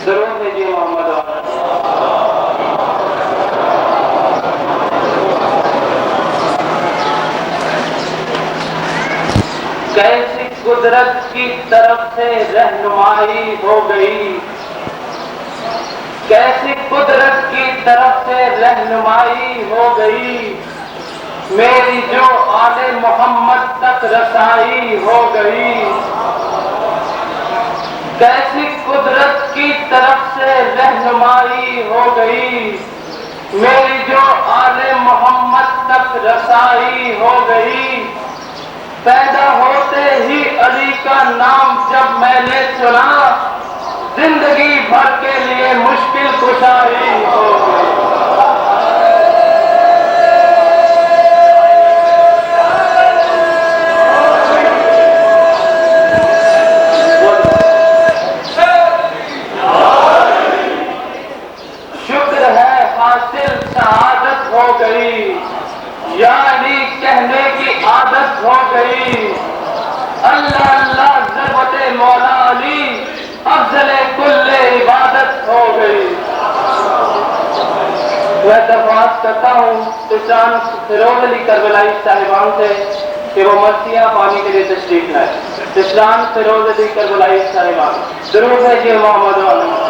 درود بھیجیے محمد والا۔ کیسی قدرت کی طرف سے رہنمائی ہو گئی، کیسی قدرت کی طرف سے رہنمائی ہو گئی، میری جو آل محمد تک رسائی ہو گئی۔ کیسی قدرت کی طرف سے رہنمائی ہو گئی، میری جو آل محمد تک رسائی ہو گئی۔ پیدا ہوتے ہی علی کا نام جب میں نے سنا، زندگی بھر کے لیے مشکل کشائی ہو گئی۔ شکر ہے حاصل سعادت ہو گئی، یعنی کہنے کی عادت ہو گئی۔ اللہ اللہ ضربت مولا علی، افضل کل عبادت ہو گئی۔ میں درخواست کرتا ہوں سلطان فیروز علی کربلائی صاحبان سے کہ وہ مرثیہ پانی کے لیے تشریف لائے۔ سلطان فیروز علی کربلائی صاحبان، درود بھیجیے محمد والا۔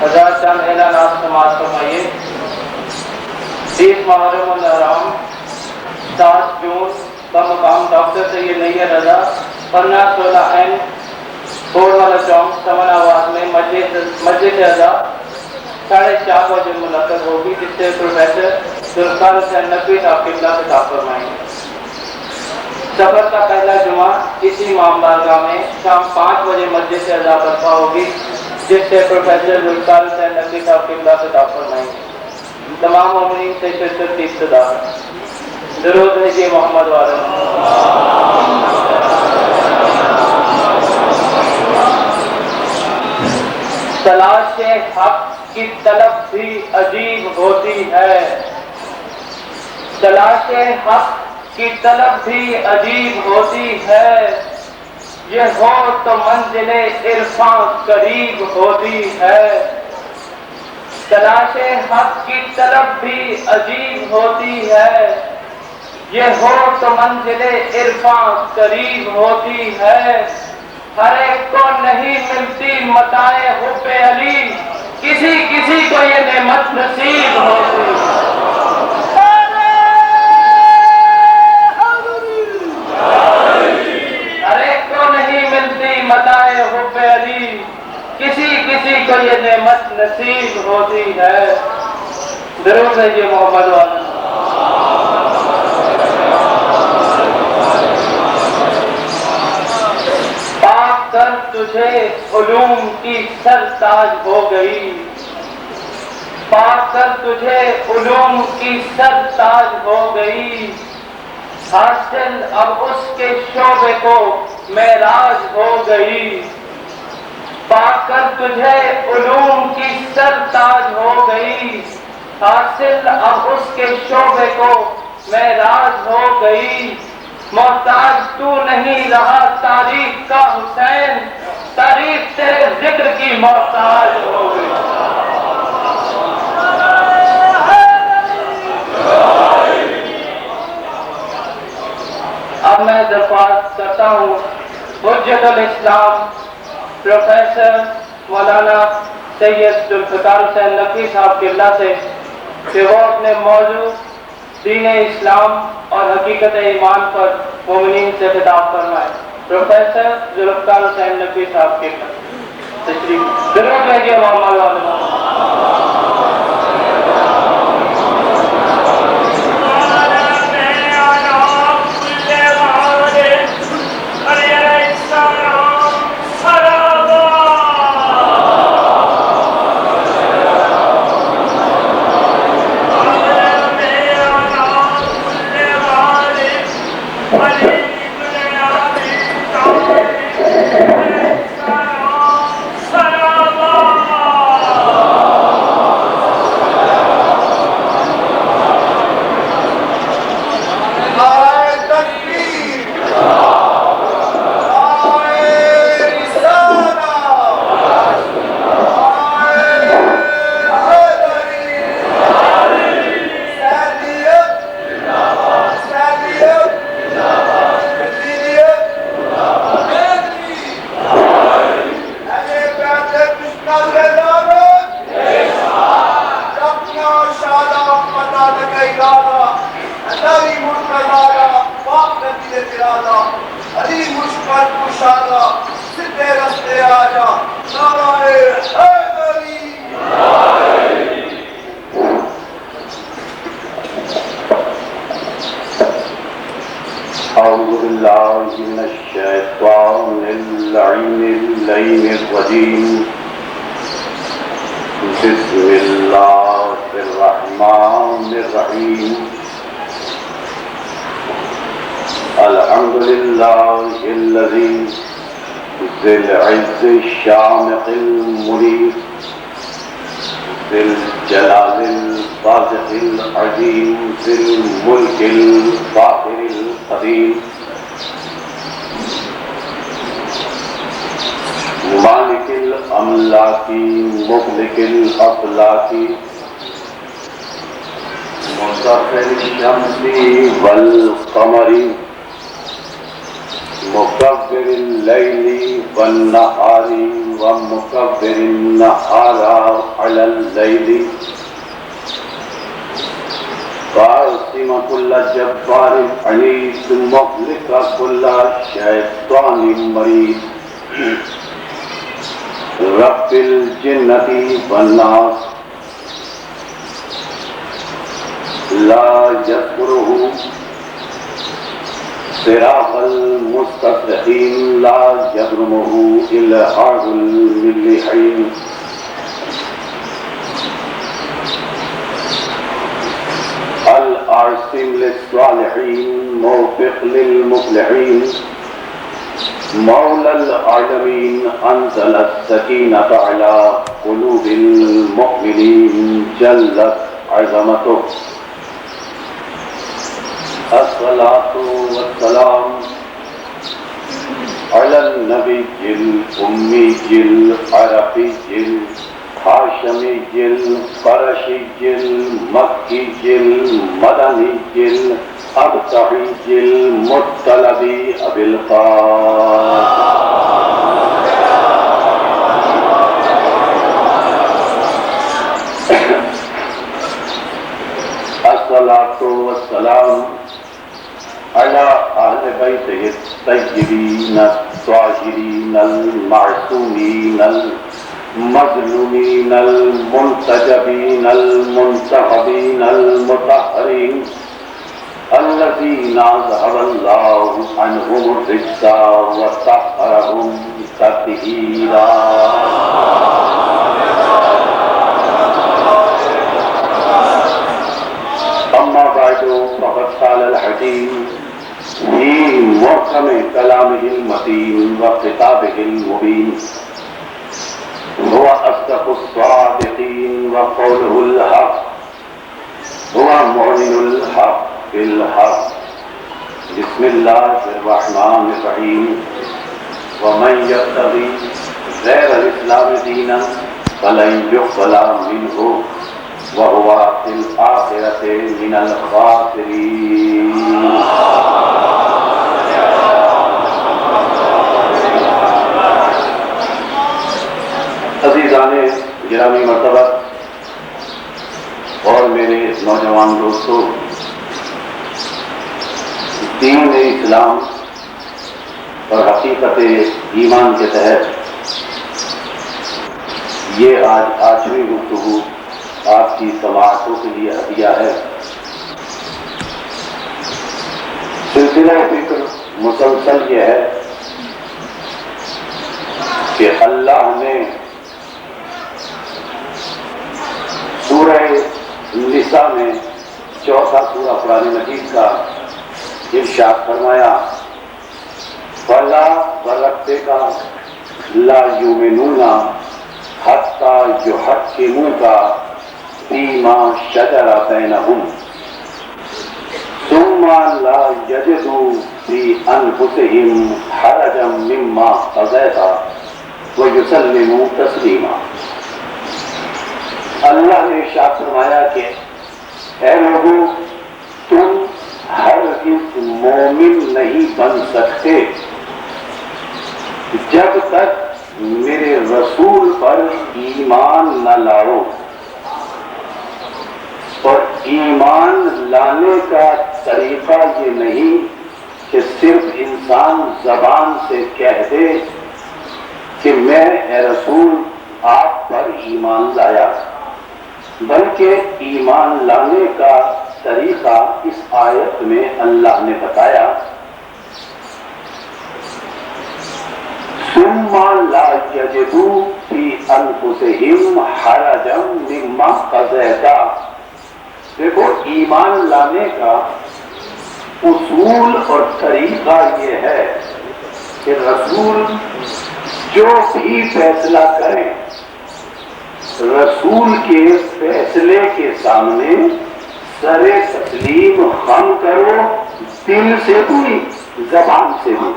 حضرات چند اعلانات سماعت فرمائیے۔ 30 محرم الحرام 7 جون بمقام ڈاکٹر سید نیّر رضا 1516 بورڈ والا چوک سمن آباد میں مسجد اعضا 4:30 بجے منعقد ہوگی، جس سے پروفیسر ذوالفقار حسین نقوی صاحب قبلہ خطاب فرمائیں گے۔ سفر کا پہلا جمعہ اسی امام بارگاہ میں شام 5 بجے مسجد اعضا برپا ہوگی، جس سے پروفیسر ذوالفقار حسین نقوی صاحب قبلہ خطاب فرمائیں گے۔ تمام مومنین سے شرکت کی ابتدا۔ درود بھیجیے محمد والے۔ تلاش حق کی طلب بھی عجیب ہوتی ہے، تلاش حق کی طلب بھی عجیب ہوتی ہے، یہ ہو تو منزل عرفان قریب ہوتی ہے۔ تلاش حق کی طلب بھی عجیب ہوتی ہے، یہ ہو تو منزل عرفان قریب ہوتی ہے۔ ہر ایک کو نہیں ملتی متاع حب علی، کسی کسی کو یہ نعمت نصیب ہوتی ہے۔ ہر ایک کو نہیں ملتی متاع حب علی، کسی کسی کو یہ نعمت نصیب ہوتی ہے۔ درود بھیجیے محمد والے۔ کر تجھے علوم کی سرتاج ہو گئی، پا کر تجھے علوم کی سرتاج ہو گئی، حاصل اب اس کے شعبے کو معراج ہو گئی۔ پا کر تجھے علوم کی سرتاج ہو گئی، حاصل اب اس کے شعبے کو معراج ہو گئی۔ محتاج تو نہیں رہا تاریخ کا حسین، تاریخ تیرے ذکر کی محتاج ہو گئی۔ اب میں درخواست کرتا ہوں حجت الاسلام پروفیسر مولانا سید ذوالفقار حسین نقوی صاحب قبلہ سے کہ وہ اپنے موضوع دین اسلام اور حقیقت ایمان پر مومنین سے خطاب فرمائے۔ پروفیسر ذوالفقار حسین نقوی صاحب کے تشریف درود بھیجیے محمد والے۔ أعوذ بالله من الشيطان اللعين اللين الرجيم بسم الله الرحمن الرحيم الحمد لله الذي ذي العز الشامخ المريد ذي الجلال الصادق العظيم ذي الملك الفاخر القدير مالك الأملاك مملك الأفلاك مسخر الشمس والقمر مكبر الليل والنهار ومكبر النهار على الليل قاسم كل جبار عنيد مهلك كل شيطان مريد رب الجنة والناس لا يذكره صراط المستقيم لا يضرمه إلا حاج الملحين العاصم للصالحين موفق للمفلحين مولى العالمين أنزل السكينة على قلوب المؤمنين جلت عظمته الصلاة والسلام على النبي الأمي العربي الهاشمي القرشي المكي المدني الأبطحي المطلبي أبي الصلاة والسلام على أهل بيته الطيبين الطاهرين المعصومين المظلومين المنتجبين المنتخبين المطهرين الذين أذهب الله عنهم الرجس وطهرهم تطهيرا أما بعد فقد قال الحكيم في محكم كلامه المتين وخطابه المبين هو أصدق الصادقين وقوله الحق هو معلن الحق بالحق بسم الله الرحمن الرحيم ومن يبتغي غير الإسلام دينا فلن يقبل منه وهو في الآخرة من الخاسرين عزیزان گرامی مرتبہ اور میرے نوجوان دوستوں، دین اسلام اور حقیقت ایمان کے تحت یہ آج 8ویں گفتگو آپ کی سماعتوں کے لیے ہدیہ ہے۔ سلسلہ فکر مسلسل یہ ہے کہ اللہ نے سورہ نساء میں چوتھا سورہ قرآن مجید کا ارشاد فرمایا فلا وربک لا یؤمنون حتی یحکموک فیما شجر بینہم ثم لا یجدوا فی انفسہم حرجا مما قضیت ویسلموا تسلیما۔ اللہ نے ارشاد فرمایا کہ اے لوگوں، تم ہرگز مومن نہیں بن سکتے جب تک میرے رسول پر ایمان نہ لاؤ، اور ایمان لانے کا طریقہ یہ نہیں کہ صرف انسان زبان سے کہہ دے کہ میں اے رسول آپ پر ایمان لایا، بلکہ ایمان لانے کا طریقہ اس آیت میں اللہ نے بتایا ثم لا یجدوا فی انفسہم حرجا مما قضیت۔ دیکھو، ایمان لانے کا اصول اور طریقہ یہ ہے کہ رسول جو بھی فیصلہ کریں، رسول کے فیصلے کے سامنے سر تسلیم خم کرو، دل سے بھی زبان سے بھی۔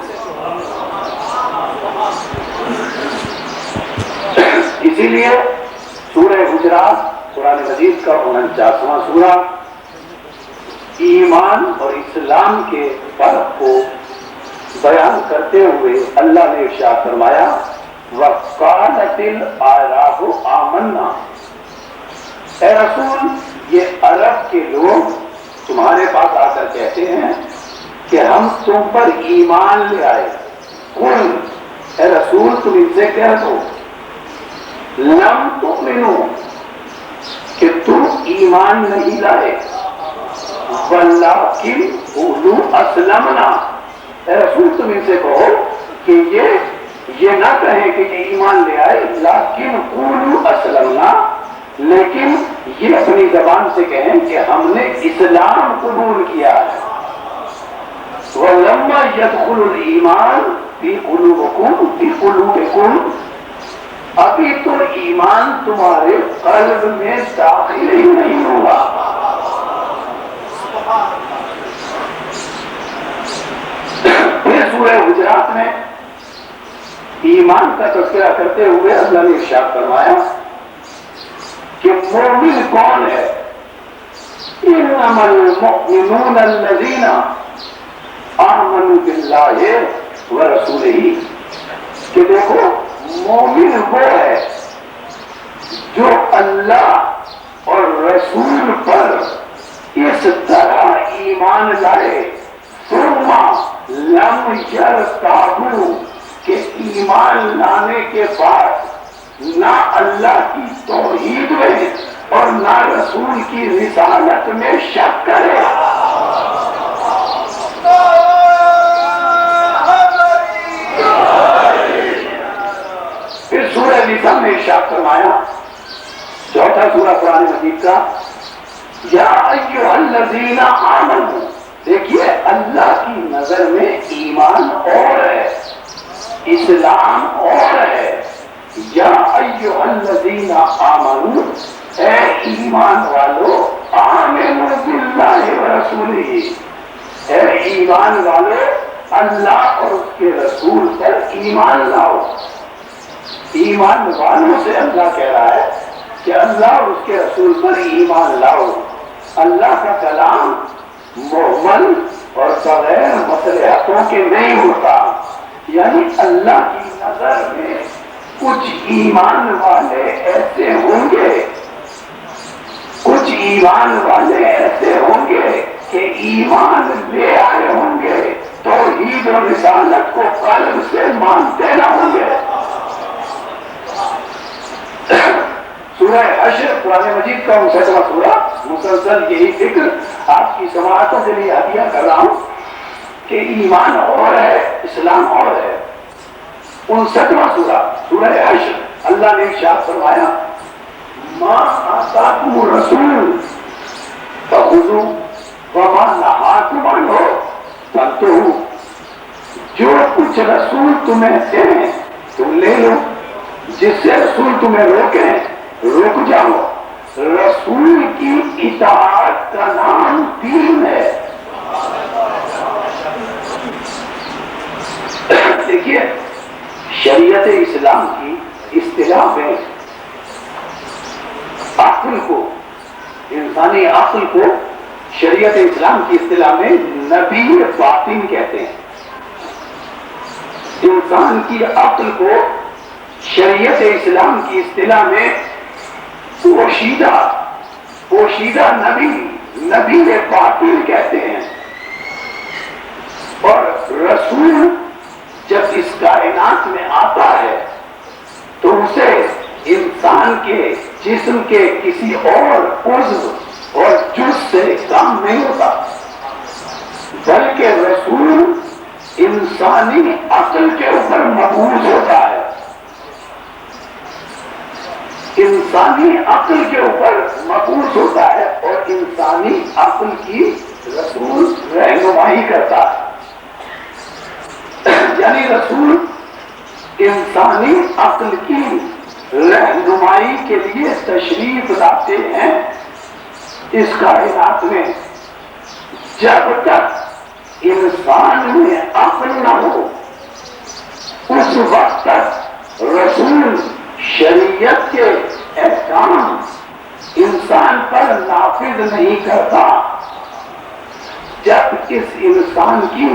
اسی لیے سورہ حجرات قرآن مجید کا 49واں سورہ ایمان اور اسلام کے فرق کو بیان کرتے ہوئے اللہ نے ارشاد فرمایا وقالت الاعراب آمنا، اے رسول یہ عرب کے لوگ تمہارے پاس آ کر کہتے ہیں کہ ہم تم پر ایمان لے آئے. قل، اے رسول تم ان سے کہہ دو لم تؤمنو کہ تم ایمان نہیں لائے، ولکن قولوا اسلمنا، اے رسول تم ان سے کہو کہ یہ نہ کہیں کہ یہ ایمان لے آئے، لیکن قولوا اسلمنا، لیکن یہ اپنی زبان سے کہیں کہ ہم نے اسلام قبول کیا ہے. وَلَمَّا يَدْخُلُ الْإِيمَانُ فِي قُلُوبِكُمْ، ابھی تو ایمان تمہارے قلب میں داخل ہی نہیں ہوگا. پھر سورہ حجرات میں ایمان کا تذکرہ کرتے ہوئے اللہ نے ارشاد فرمایا کہ مومن کون ہے؟ انما المؤمنون الذین آمنوا باللہ ورسولہ، کہ دیکھو مومن وہ ہے جو اللہ اور رسول پر اس طرح ایمان لائے ثم لم یرتابوا، کہ ایمان لانے کے بعد نہ اللہ کی توحید میں اور نہ رسول کی رسالت میں شک کرے. پھر سورہ نساء میں ارشاد فرمایا، چوتھا سورہ قرآن مجید کا، یا ایھا الذین آمنوا، دیکھیے اللہ کی نظر میں ایمان اور ہے، اسلام اور ہے. یا ایھا الذین آمنوا، اے ایمان والو، آمنوا باللہ ورسولہ، اے ایمان والو اللہ اور اس کے رسول پر ایمان لاؤ. ایمان والوں سے اللہ کہہ رہا ہے کہ اللہ اور اس کے رسول پر ایمان لاؤ. اللہ کا کلام مہمل اور بغیر مصلحتوں کے نہیں ہوتا، یعنی اللہ کی نظر میں کچھ ایمان والے ایسے ہوں گے، کچھ ایمان والے ایسے ہوں گے کہ ایمان لے آئے ہوں گے، توحید اور رسالت کو قلب سے مانتے نہ ہوں گے. سورہ حشر قرآن مجید کا 59واں سورہ، مسلسل یہی فکر آپ کی سماعتوں کے لیے ہدیہ کر رہا ہوں کہ ایمان اور ہے، اسلام اور ہے. 59واں سورہ، سورہ حشر، اللہ نے ارشاد فرمایا، ما آتاکم الرسول فخذوا وما نہاکم عنہ فانتہوا، جو کچھ رسول تمہیں دیں تم لے لو، جس سے رسول تمہیں روکیں رک جاؤ. رسول کی اطاعت کا نام دین ہے. دیکھیے شریعت اسلام کی اصطلاح میں عقل کو، انسانی عقل کو شریعت اسلام کی اصطلاح میں نبی باطن کہتے ہیں. انسان کی عقل کو شریعت اسلام کی اصطلاح میں پوشیدہ نبی باطن کہتے ہیں. اور رسول جب اس کائنات میں آتا ہے تو اسے انسان کے جسم کے کسی اور عضو اور جز سے کام نہیں ہوتا، بلکہ رسول انسانی عقل کے اوپر مبعوث ہوتا ہے. انسانی عقل کے اوپر مبعوث ہوتا ہے اور انسانی عقل کی رسول رہنمائی کرتا ہے. یعنی رسول انسانی عقل کی رہنمائی کے لیے تشریف لاتے ہیں اس کائنات میں. جب تک انسان میں عقل نہ ہو اس وقت تک رسول شریعت کے احکام انسان پر نافذ نہیں کرتا. جب اس انسان کی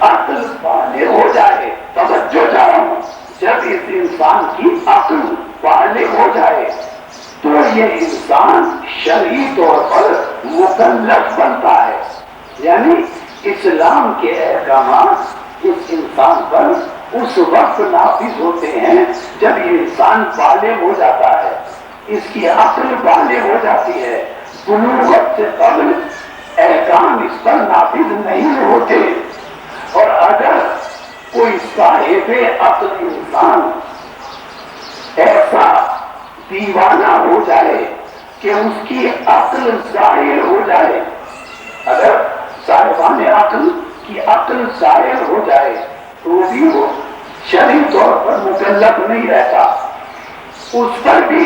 عقل بالغ ہو جائے، توجہ چاہ رہا ہوں، جب اس انسان کی عقل بالغ ہو جائے تو یہ انسان شرعی طور پر مکلف بنتا ہے، یعنی اسلام کے احکامات اس انسان پر اس وقت نافذ ہوتے ہیں جب یہ انسان بالغ ہو جاتا ہے، اس کی عقل بالغ ہو جاتی ہے۔ بلوغت سے قبل احکام اس پر نافذ نہیں ہوتے، اور اگر کوئی صاحب عقل انسان ایسا دیوانہ ہو جائے کہ اس کی عقل ظاہر ہو جائے، اگر صاحبان عقل کی عقل ظاہر ہو جائے تو بھی وہ شرعی طور پر مکلف نہیں رہتا، اس پر بھی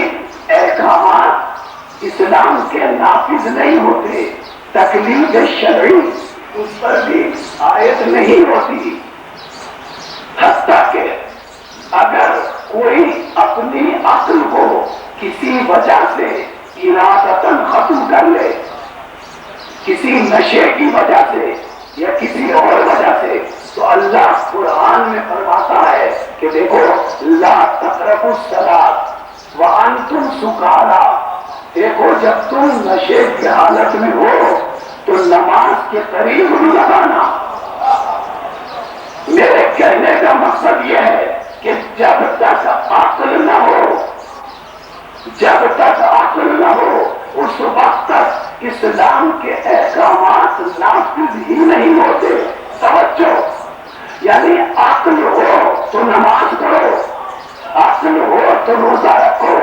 احکامات اسلام کے نافذ نہیں ہوتے، تکلیف شرعی اس پر بھی عائد نہیں ہوتی۔ حتیٰ کہ اگر کوئی اپنی عقل کو کسی وجہ سے ارادتاً ختم کر لے، کسی نشے کی وجہ سے یا کسی اور وجہ سے، تو اللہ قرآن میں فرماتا ہے کہ دیکھو لا تقربوا الصلاۃ وانتم سکارا، دیکھو جب تم نشے کی حالت میں ہو تو نماز کے قریب نہیں لگانا۔ میرے کہنے کا مقصد یہ ہے کہ جب تک عقل نہ ہو، جب تک عقل نہ ہو اس وقت تک اسلام کے احکامات نافذ ہی نہیں ہوتے۔ توجہ، یعنی عقل ہو تو نماز پڑھو، عقل ہو تو روزہ رکھو،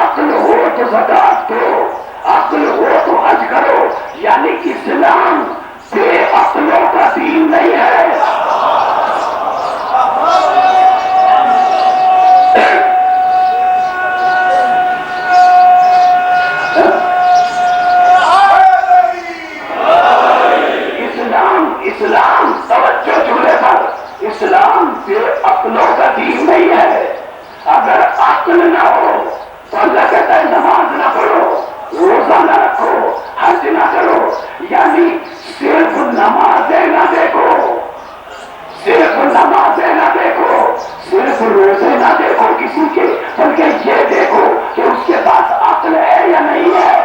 عقل ہو تو زکات دو، عقل ہو تو حج کرو، یعنی اسلام بے عقلوں کا دین نہیں ہے۔ اسلام توجہ جملے پر، اسلام بے عقلوں کا دین نہیں ہے۔ اگر عقل نہ ہو تو اللہ کہتا ہے نماز نہ پڑھو، روزہ نہ رکھو، حج نہ کرو، یعنی صرف نمازیں نہ دیکھو، صرف نمازیں نہ دیکھو، صرف روزے نہ دیکھو کسی کے، بلکہ یہ دیکھو کہ اس کے پاس عقل ہے یا نہیں ہے۔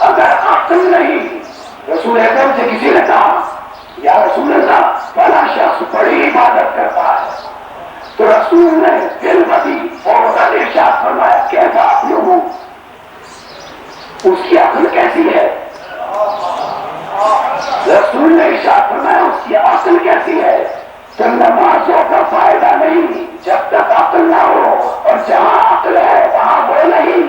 اگر عقل نہیں، رسول اکرم سے کسی نے کہا یا رسول اللہ فلاں شخص بڑی عبادت کرتا ہے، تو رسول نے بالبدی فوراً ارشاد فرمایا کیسا لوگوں، اس کی عقل کیسی ہے؟ رسول نے ارشاد فرمایا اس کی عقل کیسی ہے؟ تو نمازوں کا فائدہ نہیں جب تک عقل نہ ہو، اور جہاں عقل ہے وہاں وہ نہیں۔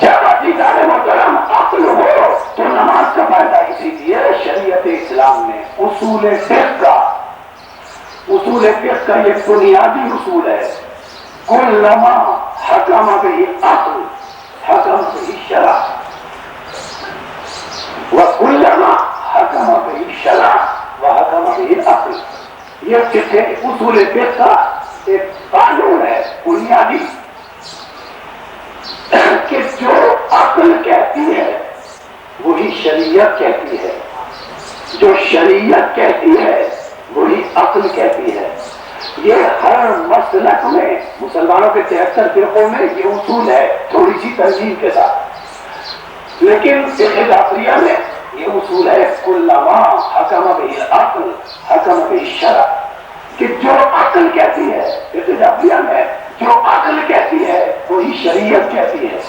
جب عزیزان محترم عقل ہو تو نماز کا فائدہ، اسی لیے شریعت اسلام میں اصول فقہ کا یہ بنیادی اصول ہے، کلما حکم به عقل حکم به شرع، وکلما حکم به شرع وحکم به عقل۔ یہ اصول فقہ کا ایک قانون ہے بنیادی، کہ جو عقل کہتی ہے وہی شریعت کہتی ہے، جو شریعت کہتی ہے وہی عقل کہتی ہے۔ یہ ہر مسلک میں، مسلمانوں کے 73 فرقوں میں یہ اصول ہے، تھوڑی سی ترجیح کے ساتھ، لیکن فقہ جعفریہ میں یہ اصول ہے کلما حکم به عقل حکم به شرع، کہ جو عقل کہتی ہے، فقہ جعفریہ میں جو عقل کہتی ہے وہی شریعت کہتی ہے۔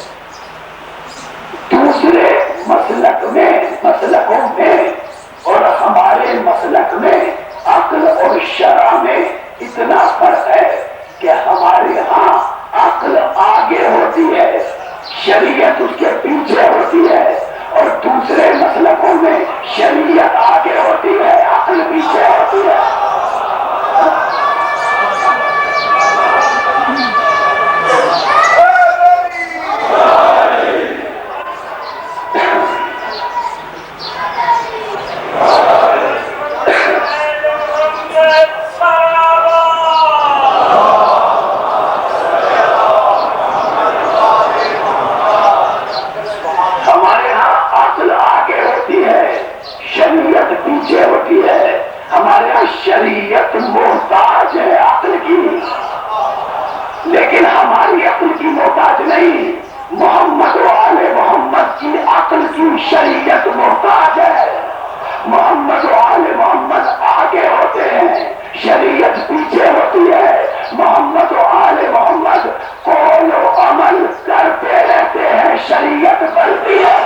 دوسرے مسلکوں میں اور ہمارے مسلک میں عقل اور شرع میں اتنا فرق ہے کہ ہمارے ہاں عقل آگے ہوتی ہے، شریعت اس کے پیچھے ہوتی ہے، اور دوسرے مسلکوں میں شریعت آگے ہوتی ہے، عقل پیچھے ہوتی ہے۔ نہیں، محمد و آل محمد کی عقل کی شریعت محتاج ہے۔ محمد و آل محمد آگے ہوتے ہیں، شریعت پیچھے ہوتی ہے۔ محمد و آل محمد قول و عمل کرتے رہتے ہیں، شریعت بڑھتی ہے۔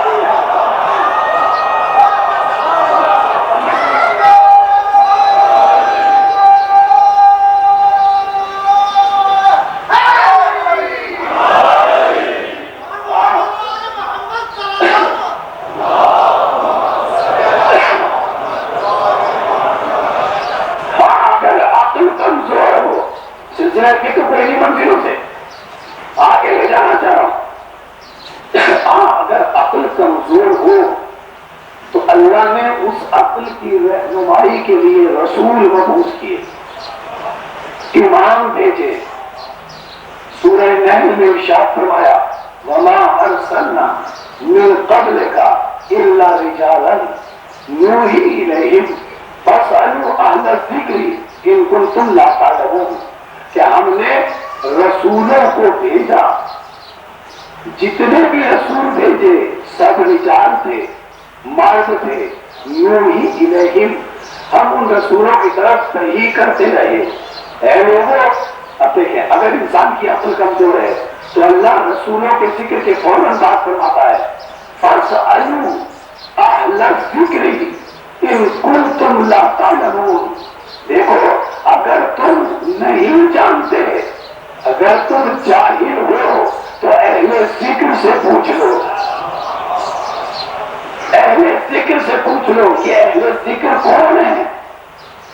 کہ تو پہلی منزلوں سے آگے لے جانا چاہ رہا ہوں۔ اگر عقل کمزور ہو تو اللہ نے اس عقل کی رہنمائی کے لیے رسول مبعوث کیے، امام بھیجے۔ سورہ نحل میں ارشاد فرمایا وما ارسلنا من قبلک الا رجالا نوحی الیہم فاسألوا اہل الذکر ان کنتم لا تعلمون، کہ ہم نے رسولوں کو بھیجا، جتنے بھی رسول بھیجے سب رجال تھے، مرد تھے، نوحی الیہم، ہم ان رسولوں کی طرف تحقیق کرتے رہے۔ اے لوگوں، اب دیکھیں اگر انسان کی عقل کمزور ہے تو اللہ رسولوں کے ذکر کے فوراً بات فرماتا ہے فاسألوا اہل الذکر ان کنتم لا تعلمون۔ دیکھو اگر تم نہیں جانتے، اگر تم جاہل ہو تو اہل ذکر سے پوچھ لو، اہل ذکر سے پوچھ لو کہ اہل ذکر کون ہے،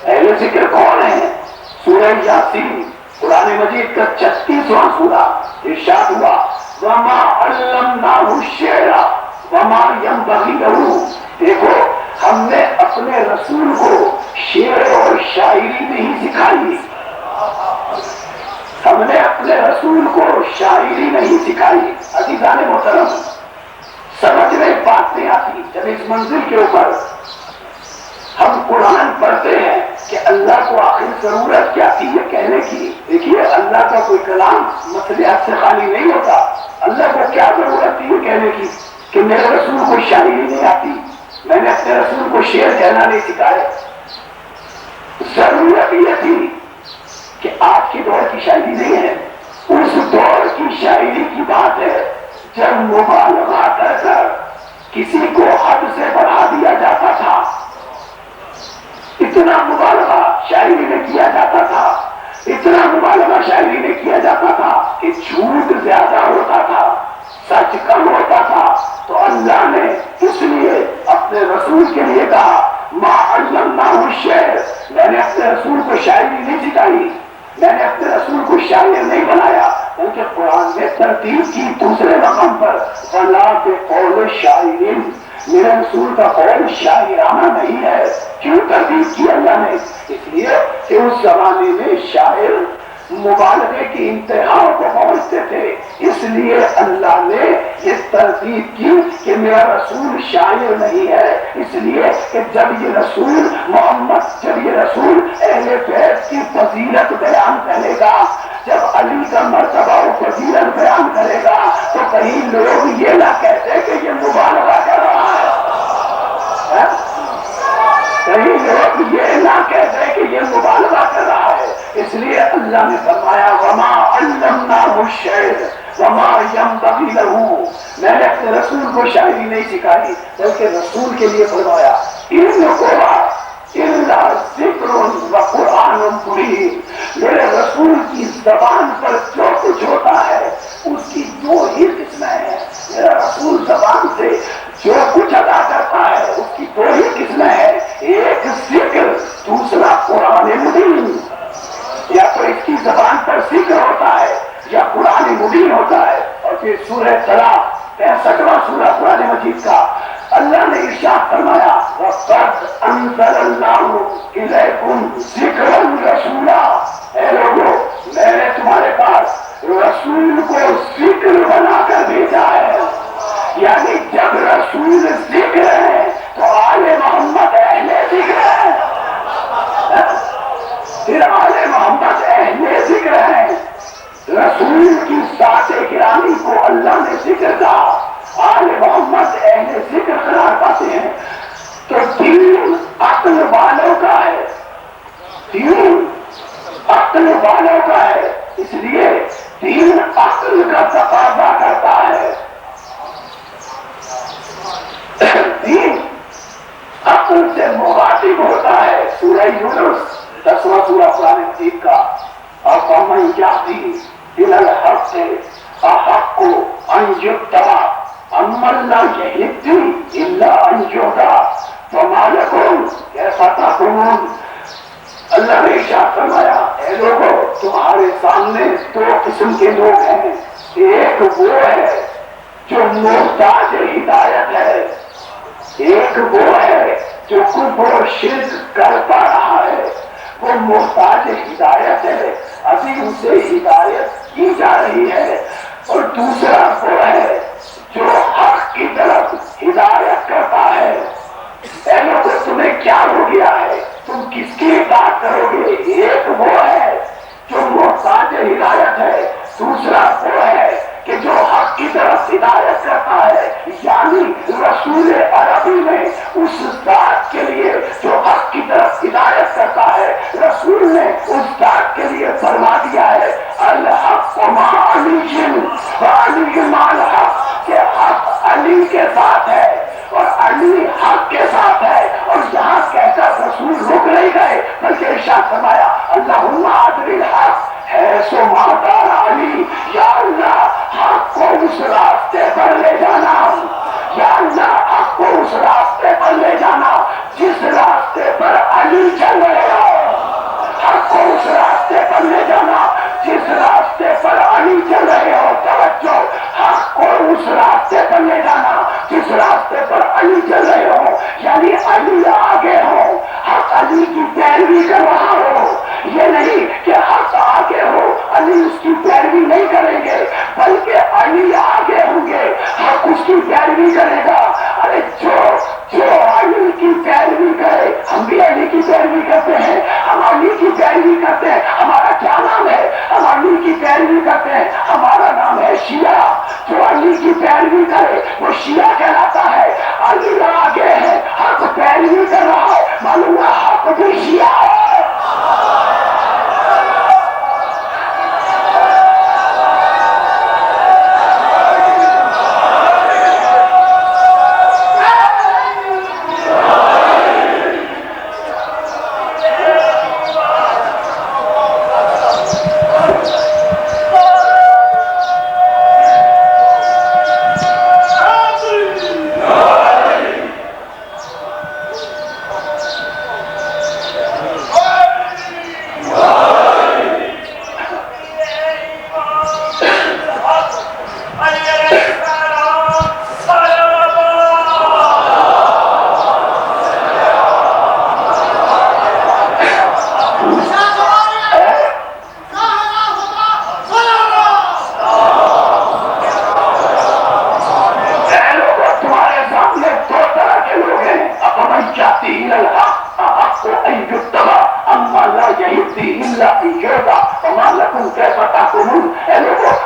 اہل ذکر کون ہے۔ سورہ یاسین قرآن مجید کا 36واں سورہ، ارشاد ہوا وما علمناہ الشعر وما ينبغی لہ۔ دیکھو ہم نے اپنے رسول کو شعر اور شاعری نہیں سکھائی، ہم نے اپنے رسول کو شاعری نہیں سکھائی۔ عزیزان محترم، سمجھ میں بات نہیں آتی جب اس منزل کے اوپر ہم قرآن پڑھتے ہیں کہ اللہ کو آخر ضرورت کیا تھی یہ کہنے کی۔ دیکھیے اللہ کا کوئی کلام مصلحت سے خالی نہیں ہوتا۔ اللہ کو کیا ضرورت تھی یہ کہنے کی کہ میرے رسول کو شاعری نہیں آتی، میں نے اپنے رسول کو شعر کہنا نہیں سکھایا۔ ضرورت یہ تھی کہ آج کے دور کی شاعری نہیں ہے، اس دور کی شاعری کی بات ہے جب مبالغہ کر کر کسی کو حد سے بڑھا دیا جاتا تھا، اتنا مبالغہ شاعری میں کیا جاتا تھا، اتنا مبالغہ شاعری میں کیا جاتا تھا کہ جھوٹ زیادہ ہوتا تھا، سچ کم ہوتا تھا۔ تو اللہ نے اس لیے اپنے رسول کے لیے کہا ما علمناہ الشعر، میں نے اپنے رسول کو شاعری نہیں سکھائی، میں نے اپنے رسول کو شاعر نہیں بنایا، بلکہ قرآن نے ترتیب کی دوسرے مقام پر ولا بقول شاعر، میرے رسول کا قول شاعرانہ نہیں ہے۔ کیوں ترتیب کی اللہ نے؟ اس لیے کہ اس زمانے میں شاعر مبالغے کی انتہا کو پہنچتے تھے، اس لیے اللہ نے یہ ترتیب کی کہ میرا رسول شاعر نہیں ہے، اس لیے کہ جب یہ رسول محمد، جب یہ رسول اہل بیت کی فضیلت بیان کرے گا، جب علی کا مرتبہ و فضیلت بیان کرے گا تو کہیں لوگ یہ نہ کہتے کہ یہ مبالغہ کر رہا ہے، کہیں لوگ یہ نہ کہتے کہ یہ مبالغہ کر رہا ہے۔ اس لیے اللہ نے فرمایا وما علمناہ الشعر وما ينبغی لہ، میں نے اپنے رسول کو شاعری نہیں سکھائی بلکہ رسول کے لیے فرمایا ان ہوا الا ذکر و قرآن مبین، میرے رسول کی زبان پر جو کچھ ہوتا ہے اس کی دو ہی قسمیں ہیں، میرا رسول زبان سے جو کچھ ادا کرتا ہے اس کی دو ہی قسمیں ہیں، ایک ذکر، دوسرا قرآن مبین۔ یا تو اس کی زبان پر ذکر ہوتا ہے یا قرآن مبین ہوتا ہے۔ اور پھر سورہ طلاق 65واں سورہ قرآن مجید کا اللہ نے ارشاد فرمایا وَقَدْ أَنزَلَ اللَّهُ إِلَيْكُمْ ذِكْرًا رَسُولًا، اے لوگوں میں نے تمہارے پاس رسول کو ذکر بنا کر بھیجا ہے، یعنی جب رسول ذکر ہے تو آل محمد اہل ذکر ہے، پھر آل محمد اہل ذکر ہے۔ رسول کی ذات گرامی کو اللہ نے ذکر کہا، آل محمد اہل ذکر قرار پاتے ہیں، تو دین عقل والوں کا ہے، دین عقل والوں کا ہے، اس لیے دین عقل کا تقاضا کرتا ہے، دین عقل سے مخاطب ہوتا ہے۔ سورہ یونس 10واں سورہ قرآن مجید کا، أَفَمَنْ يَهْدِي إِلَى الْحَقِّ أَحَقُّ أَنْ يُتَّبَعَ أَمَّنْ لَا يَهْدِي إِلَّا أَنْ يُهْدَىٰ فَمَا لَكُمْ كَيْفَ تَحْكُمُونَ۔ اللہ نے ارشاد فرمایا، اے لوگوں تمہارے سامنے دو قسم کے لوگ ہیں، ایک وہ ہے جو محتاج ہدایت ہے، ایک وہ ہے جو کفر و شرک کرتا رہا ہے، وہ محتاج ہدایت ہے، ابھی اسے ہدایت کی جا رہی ہے، اور دوسرا وہ ہے جو حق کی طرف ہدایت کرتا ہے۔ اے لوگوں تمہیں کیا ہو گیا ہے، تم کس کی اطاعت کرو گے؟ ایک وہ ہے جو محتاج ہدایت ہے، دوسرا وہ ہے کہ جو حق کی طرف ہدایت کرتا ہے، یعنی رسول عربی میں اس ذات کے لیے جو حق کی طرف ہدایت کرتا ہے، رسول نے اس ذات کے لیے فرما دیا ہے الحق مع علی وعلی مع الحق، کہ حق علی کے ساتھ ہے اور علی حق کے ساتھ ہے، اور یہاں کہہ کر رسول رک نہیں گئے بلکہ ارشاد فرمایا اللہم عدل الحق حیث ما کان علی، یا اللہ حق کو اس راستے پر لے جانا، یا اللہ حق کو اس راستے پر لے جانا جس راستے پر علی چل رہے ہو، حق کو اس راستے پر لے جانا جس راستے پر علی چل رہے ہو، توجہ، حق کو اس راستے پر لے جانا جس راستے پر علی چل رہے ہو، یعنی علی آگے ہو، حق علی کی پیروی کر رہا ہو، یہ نہیں کہ حق آگے ہو علی اس کی پیروی نہیں کریں گے، بلکہ علی آگے ہوں گے حق اس کی پیروی کرے گا۔ ارے جو علی کی پیروی کرے، ہم بھی علی کی پیروی کرتے ہیں، ہم علی کی پیروی کرتے ہیں، ہمارا کیا نام ہے؟ ہم علی کی پیروی کرتے ہیں، ہمارا نام ہے شیعہ۔ جو علی کی پیروی کرے وہ شیعہ کہلاتا ہے، علی آگے ہے حق پیروی کر رہا ہے، معلوم ہے حق بھی شیعہ ہے۔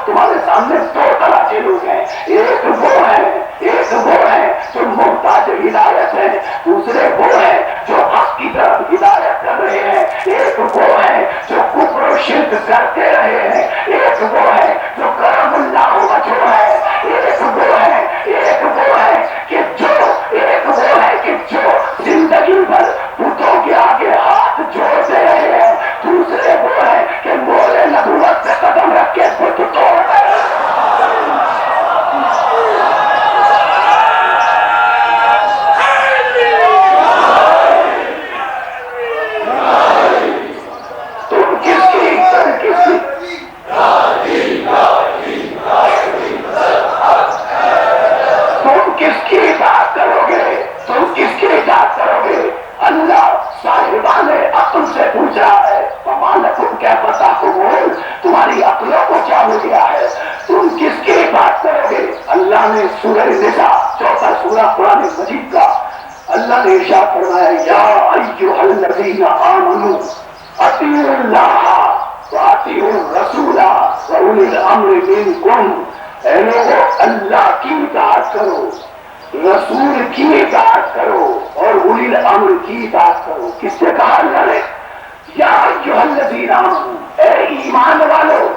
تمہارے سامنے دو طرح کے لوگ ہیں، ایک وہ ہے جو محتاج ہدایت ہے، دوسرے وہ ہے جو حق کی طرف ہدایت کر رہے ہیں، ایک وہ ہے جو کفر و شرک کرتے رہے ہیں، ایک وہ ہے جو کرم اللہ وجہ ہے، ایک وہ ہے کہ جو زندگی بھر بتوں کے آگے ہاتھ جوڑتے رہے ہیں، دوسرے وہ ہے کہ مولے نبوت سے قدم رکھ کے بت توڑ رہے ہیں۔ تمہاری عقلوں کو کیا ہو گیا ہے، تم کس کی بات کرو گے؟ اللہ نے سورہ نساء 4 سورہ قرآن مجید کا اللہ نے ارشاد فرمایا یا ایھا الذین آمنوا اطیعوا اللہ واطیعوا الرسول اولی الامر منکم، اے لوگوں اللہ کی اطاعت کرو، رسول کی اطاعت کرو اور اولی الامر کی اطاعت کرو۔ کس سے کہا اللہ نے؟ یا ایھا الذین آمنوا، اے ایمان والو،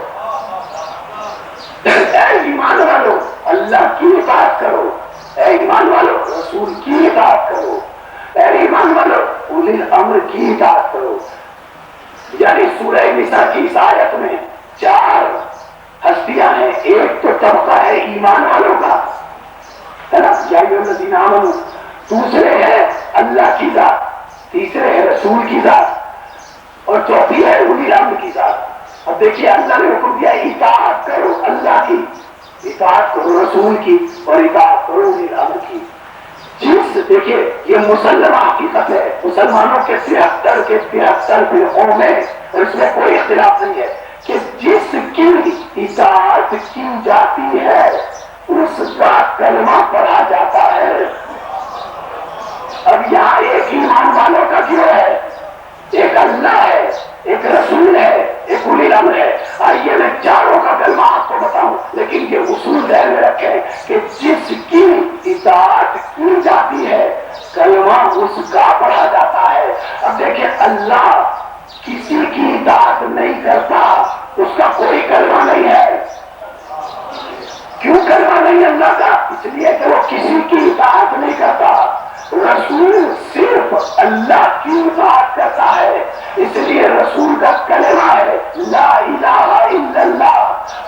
اے ایمان والو اللہ کی اطاعت کرو، اے ایمان والو رسول کی اطاعت کرو، اے ایمان والو اولی الامر کی اطاعت کرو۔ یعنی سورہ نساء کی اس آیت میں 4 ہستیاں ہیں۔ ایک تو طبقہ ہے ایمان والوں کا، ہے نا، یا ایھا الذین آمنوا، دوسرے ہے اللہ کی ذات، تیسرے ہے رسول کی ذات، اور چوتھی ہے اولی الامر کی ذات۔ اب دیکھیے اللہ نے حکم دیا اطاعت کرو اللہ کی، اطاعت کرو رسول کی، اور اطاعت کرو اولی الامر کی۔ جس دیکھیے یہ مسلمہ حقیقت ہے، مسلمانوں کے 73 کے 73 فرقوں میں، اور اس میں کوئی اختلاف نہیں ہے کہ جس کی اطاعت کی جاتی ہے اس کا کلمہ پڑھا جاتا ہے۔ اب یہاں ایک ایمان والوں کا کیوں ہے؟ ایک اللہ ہے، ایک رسول ہے، ایک اولی الامر ہے۔ آئیے میں چاروں کا کلمہ آپ کو بتاؤں، لیکن یہ اصول ذہن میں رکھیں کہ جس کی اطاعت کی جاتی ہے کلمہ اس کا پڑھا جاتا ہے۔ اب دیکھیں اللہ کسی کی اطاعت نہیں کرتا، اس کا کوئی کلمہ نہیں ہے۔ کیوں کلمہ نہیں اللہ کا؟ اس لیے کہ وہ کسی کی اطاعت نہیں کرتا۔ رسول صرف اللہ کی اطاعت کرتا ہے، اس لیے رسول کا کلمہ ہے لا الہ الا اللہ۔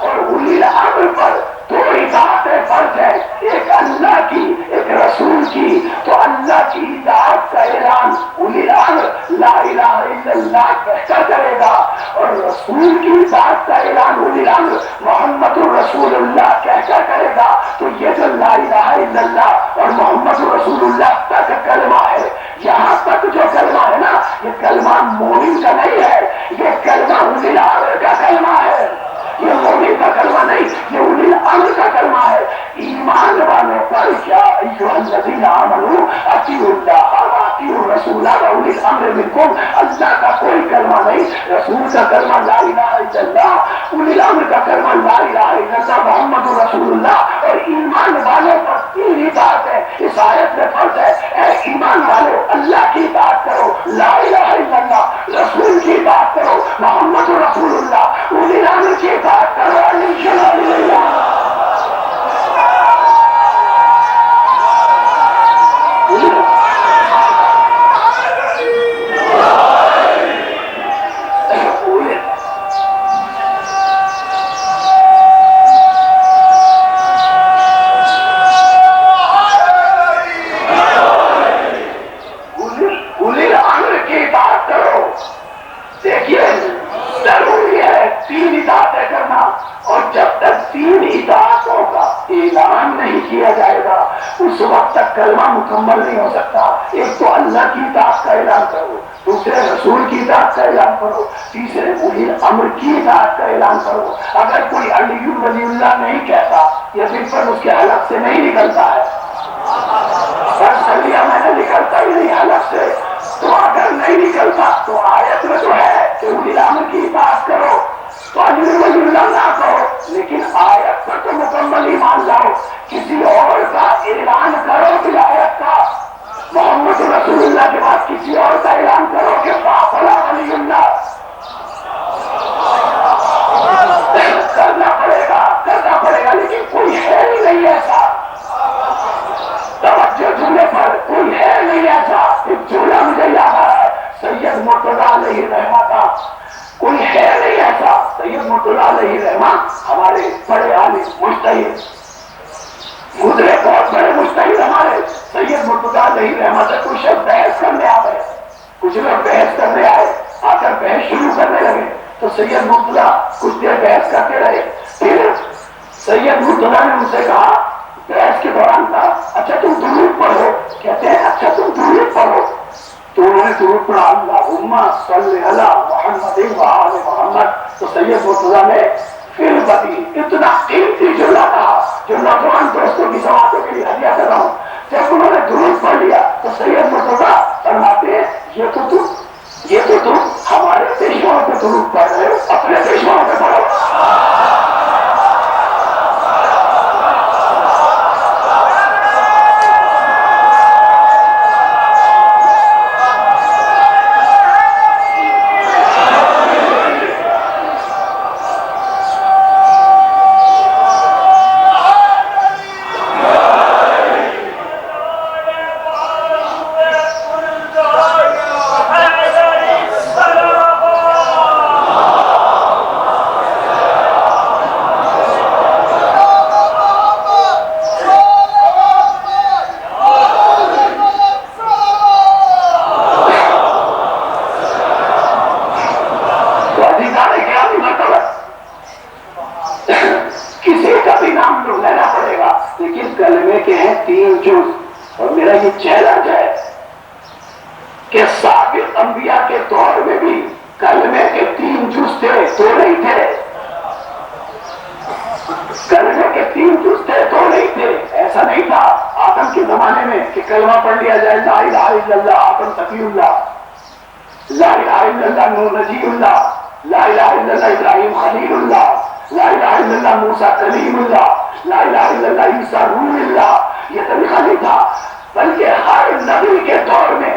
اور اولی الامر پر 2 اطاعتیں فرض ہیں، ایک اللہ کی ایک رسول کی۔ تو اللہ کی اطاعت کا اعلان اولی الامر لا الہ الا اللہ کہہ کر کرے گا، اور رسول کی اطاعت کا اعلان اولی الامر محمد الرسول اللہ کہہ کر کرے گا۔ تو یہ جو لا الہ الا اللہ اور محمد رسول اللہ تک کلمہ ہے، یہاں تک جو کلمہ ہے نا، یہ کلمہ مومن کا نہیں ہے، یہ کلمہ اولی الامر کا کلمہ ہے۔ یہ مومن کا کلمہ نہیں، یہ اولی الامر کا کلمہ ہے۔ ایمان والوں پر یا ایھا الذین آمنوا اطیعوا اللہ واطیعوا الرسول واولی الامر منکم، اللہ کا کوئی کلمہ نہیں، رسول کا کلمہ لا الہ الا اللہ، اولی الامر کا کلمہ لا الہ الا اللہ محمد رسول اللہ، اور ایمان والوں پر 3 اطاعت ہے اس آیت میں فرض ہے۔ اے ایمان والو اللہ کی اطاعت کرو، لا الہ الا اللہ، رسول کی اطاعت کرو محمد رسول اللہ، اولی الامر کی اطاعت کرو علی اللہ۔ اس وقت تک کلمہ مکمل نہیں ہو سکتا۔ ایک تو اللہ کی اطاعت کا اعلان کرو، دوسرے رسول کی اطاعت کا اعلان کرو، تیسرے اولی الامر کی اطاعت کا اعلان کرو۔ اگر کوئی علی ولی اللہ نہیں کہتا، یہ بالکل اس کے حلق سے نہیں نکلتا ہے، میں نے نکلتا ہی نہیں حلق سے، تو اگر نہیں نکلتا تو آیت میں تو ہے کہ اولی الامر کی اطاعت کرو، تو علی ولی اللہ نہ کہو، لیکن آیت پر تو مکمل ایمان لاؤ۔ کسی اور کا اعلان کرو کہ آیت کا، محمد رسول اللہ کے بعد کسی اور کا اعلان کرو کہ فاطلہ ولی اللہ، کرنا پڑے گا، لیکن کوئی ہے ہی نہیں ایسا۔ توجہ جملے پر کوئی ہے نہیں ایسا۔ ایک جملہ مجھے یاد آ رہا ہے سید مرتضیٰ علیہ رحمہ کا، کوئی ہے نہیں ایسا۔ سید مرتضیٰ علیہ رحمہ ہمارے بڑے عالم مجتہد گزرے، بہت بڑے مجتہد ہمارے سید مرتضیٰ علیہ رحمہ سے کچھ بحث کرنے آئے، کچھ لوگ بحث کرنے آئے، آ کر بحث شروع کرنے لگے، تو سید مرتضیٰ کچھ دیر بحث کرتے رہے۔ پھر سید مرتضیٰ نے ان سے کہا بحث کے دوران کہا اچھا تم درود پڑھو، کہتے ہیں اچھا تم درود پڑھو، تو انہوں نے درود پڑھا اللہم صلی علی محمد و آل محمد۔ تو سید مرتضیٰ نے پھر بدی اتنا قیمتی جملہ کہا جو نوجوان دوستوں کی سماعتوں کے لیے ہدیہ کر رہا ہوں۔ جب انہوں نے درود پڑھ لیا تو سید مرتضیٰ فرماتے ہیں یہ تو تم ہمارے پیشواؤں پہ درود پڑھ رہے ہو، اپنے پیشواؤں پہ پڑھو۔ نام لو لینا پڑے گا، لیکن کلمے کے ہیں 3 جز، اور میرا یہ چیلنج ہے کہ سابق انبیاء کے دور میں بھی کلمے کے 3 جز تھے، 2 نہیں تھے۔ کلمے کے 3 جز تھے، 2 نہیں تھے۔ ایسا نہیں تھا آدم کے زمانے میں کہ کلمہ پڑھ لیا جائے لا الہ الا اللہ آدم تقی اللہ، لا الہ الا اللہ نوح نجی اللہ، لا الہ الا اللہ ابراہیم خلیل اللہ، لا الہ الا اللہ موسیٰ کلیم اللہ، لا الہ الا اللہ عیسیٰ روح اللہ۔ یہ طریقہ نہیں تھا، بلکہ ہر نبی کے دور میں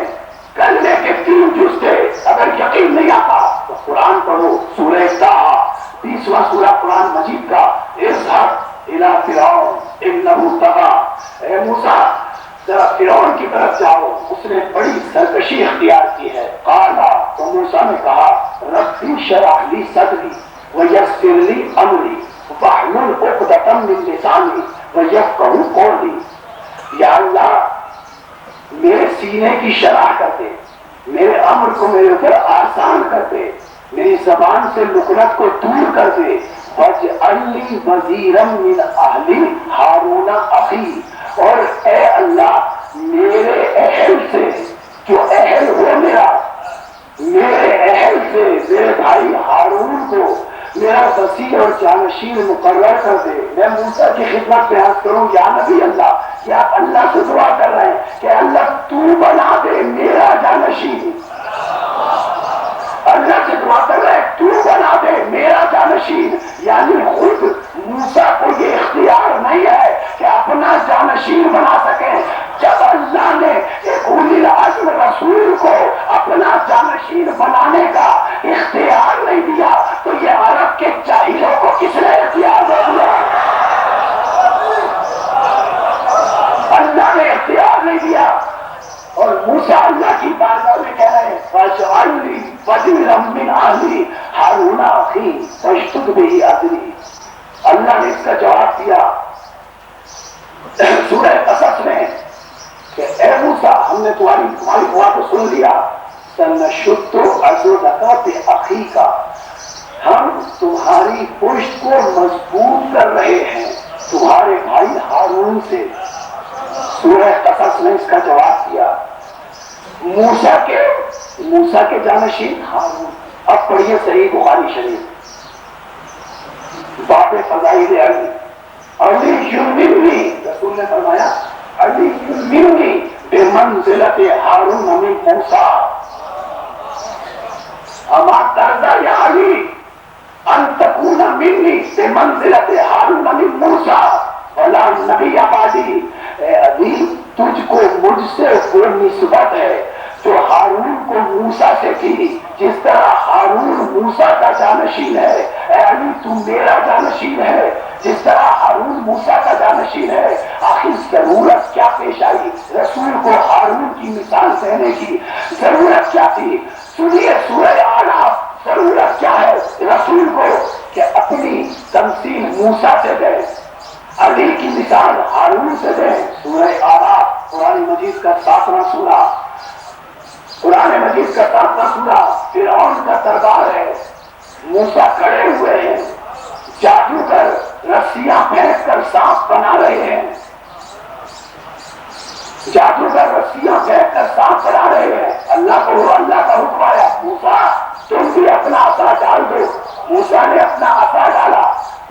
کلمے کے 3 جز تھے۔ اگر یقین نہیں آتا تو قرآن پڑھو، سورہ طٰہٰ 30واں سورہ قرآن مجید کا، اذهب الى فرعون انه طغى، اے موسیٰ ذرا فرعون کی طرف جاؤ، اس نے بڑی سرکشی اختیار کی ہے۔ قالا، تو موسیٰ نے کہا ربی اشرح لی صدری ویسر لی امری واحلل عقدۃ من لسانی ویفقهوا قولی۔ یا اللہ میرے سینے کی شرح کر دے، میرے امر کو میرے اوپر آسان کر دے، میری زبان سے لکنت کو دور کر دے۔ وَاجْعَلْ لِي وَزِيرًا مِّنْ أَهْلِي هَارُونَ أَخِي، اور اے اللہ میرے اہل سے، جو اہل ہو میرے اہل سے میرے بھائی ہارون کو میرا وزیر اور جانشین مقرر کر دے۔ میں موسیٰ کی خدمت میں عرض کروں یا نبی اللہ کہ آپ اللہ سے دعا کر رہے ہیں کہ اللہ تو بنا دے میرا جانشین، اللہ سے دعا کر رہے ہیں تو بنا دے میرا جانشین، یعنی خود موسیٰ کو یہ اختیار نہیں ہے کہ اپنا جانشین بنا سکیں۔ جب اللہ نے ایک اولی العزم رسول کو اپنا جانشین بنانے کا اختیار نہیں دیا تو یہ عرب کے جاہلوں کو کس نے اختیار دے دیا؟ اللہ نے اختیار نہیں دیا۔ اور موسیٰ اللہ کی بارگاہ میں کہہ رہے ہیں فَاجْعَلْ لِي وَزِيرًا مِّنْ أَهْلِي هَارُونَ أَخِي وَاشْدُدْ بِهِ أَزْرِي۔ اللہ نے اس کا جواب دیا سورہ قصص میں کہ اے موسیٰ ہم نے تمہاری دعا کو سن لیا، سَنَشُدُّ عَضُدَكَ بِأَخِيكَ، ہم تمہاری پشت کو مضبوط کر رہے ہیں تمہارے بھائی ہارون سے۔ سورہ قصص نے اس کا جواب دیا۔ موسیٰ کے جانشین ہارون۔ اب پڑھیے صحیح بخاری شریف باب فضائل علی۔ علی منی، رسول نے فرمایا علی منی بمنزلت ہارون من موسیٰ، اما ترضى یا علی ان تکون منی بمنزلت ہارون من موسیٰ ولا نبی بعدی۔ اے علی تجھ کو مجھ سے وہ نسبت ہے جو ہارون کو موسیٰ سے کی، جس طرح ہارون موسیٰ کا جانشین ہے، اے علی تو میرا جانشین ہے جس طرح ہارون موسیٰ کا جانشین ہے۔ آخر ضرورت کیا پیش آئی رسول کو ہارون کی مثال دینے کی؟ ضرورت کیا تھی؟ سنیے سورہ اعراف، ضرورت کیا ہے رسول کو کہ اپنی تمثیل موسیٰ سے دے، علی کی مثال ہارون سے دیں۔ سورہ اعراف قرآن مجید کا 7واں سورہ، قرآن مجید کا 7واں سورہ۔ فرعون کا دربار ہے، موسیٰ کھڑے ہوئے ہیں، جادوگر رسیاں پھینک کر سانپ بنا رہے ہیں، جادوگر رسیاں پھینک کر سانپ بنا رہے ہیں۔ اللہ کا حکم آیا موسیٰ تم بھی اپنا عصا ڈال دو۔ موسیٰ نے اپنا عصا ڈالا،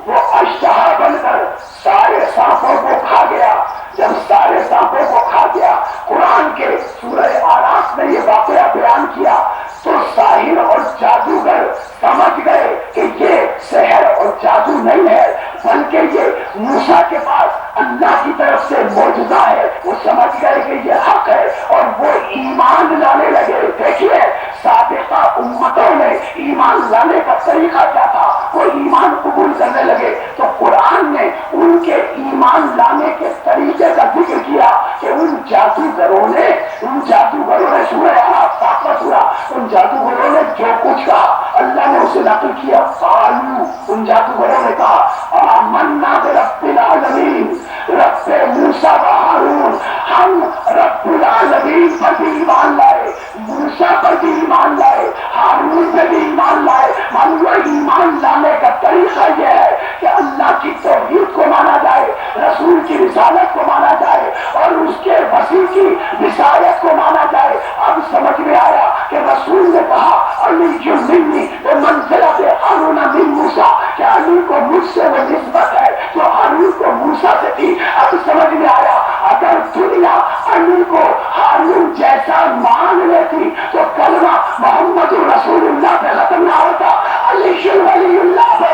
وہ اشتہا بن کر سارے سانپوں کو کھا گیا۔ جب سارے سانپوں کو کھا گیا، قرآن کے سورہ اعراف میں یہ واقعہ بیان کیا تو ساحر اور جادوگر سمجھ گئے کہ یہ سحر اور جادو نہیں ہے بلکہ یہ موسیٰ کے پاس اللہ کی طرف سے معجزہ ہے۔ وہ سمجھ گئے کہ یہ حق ہے اور وہ ایمان لانے لگے۔ دیکھیے سابقہ امتوں نے ایمان لانے کا طریقہ کیا تھا، وہ ایمان قبول کرنے لگے تو قرآن نے ان کے ایمان لانے کے طریقے کا ذکر کیا کہ ان جادوگروں نے سورہ اعراف 7واں سورہ، ان جادوگروں نے جو کچھ کہا اللہ نے اسے نقل کیا۔ قالوا، ان جادوگروں نے کہا آمنا برب العالمین، رب موسیٰ و ہارون، ہم رب العالمین پر بھی ایمان لائے، موسیٰ پر بھی ایمان لائے، ہارون پر بھی ایمان لائے۔ معلوم ایمان لانے کا طریقہ یہ ہے کہ اللہ کی توحید کو مانا علی منی بمنزلۃ ہارون من موسیٰ، کہ علی کو مجھ سے وہ نسبت ہے جو ہارون کو موسیٰ سے تھی۔ اب سمجھ میں آیا، اگر دنیا علی کو ہارون جیسا مان لیتی تو کلمہ محمد رسول اللہ پہ ختم نہ ہوتا، علی ولی اللہ پہ۔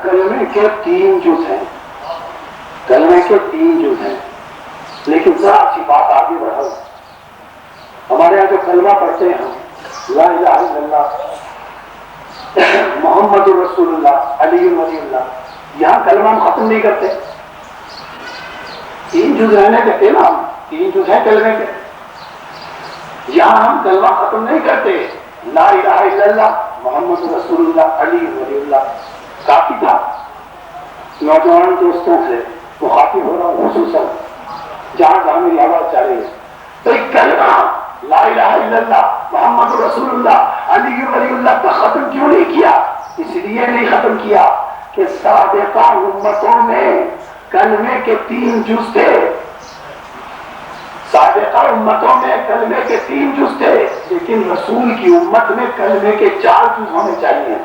کلمے کے تین جز ہیں، کلمے کے تین جز ہیں، لیکن ذرا سی بات آگے بڑھاؤ۔ ہمارے یہاں جو کلمہ پڑھتے ہیں لا الہ الا اللہ محمد رسول اللہ علی ولی اللہ، یہاں کلمہ ہم ختم نہیں کرتے۔ تین جز رہنے دیتے نا، تین جز ہیں کلمے کے، یہاں ہم کلمہ ختم نہیں کرتے۔ لا الہ الا اللہ محمد رسول اللہ علی ولی اللہ کافی تھا۔ نوجوان دوستوں سے مخاطب ہو رہا ہوں خصوصاً، جہاں جہاں میری آواز جا رہی ہے، تو ایک کلمہ لا الہ الا اللہ محمد رسول اللہ علی ولی اللہ کا ختم کیوں نہیں کیا؟ اس لیے نہیں ختم کیا کہ سابقہ امتوں میں کلمے کے تین جز تھے، سابقہ امتوں میں کلمے کے تین جز تھے، لیکن رسول کی امت میں کلمے کے چار جز ہونے چاہیے۔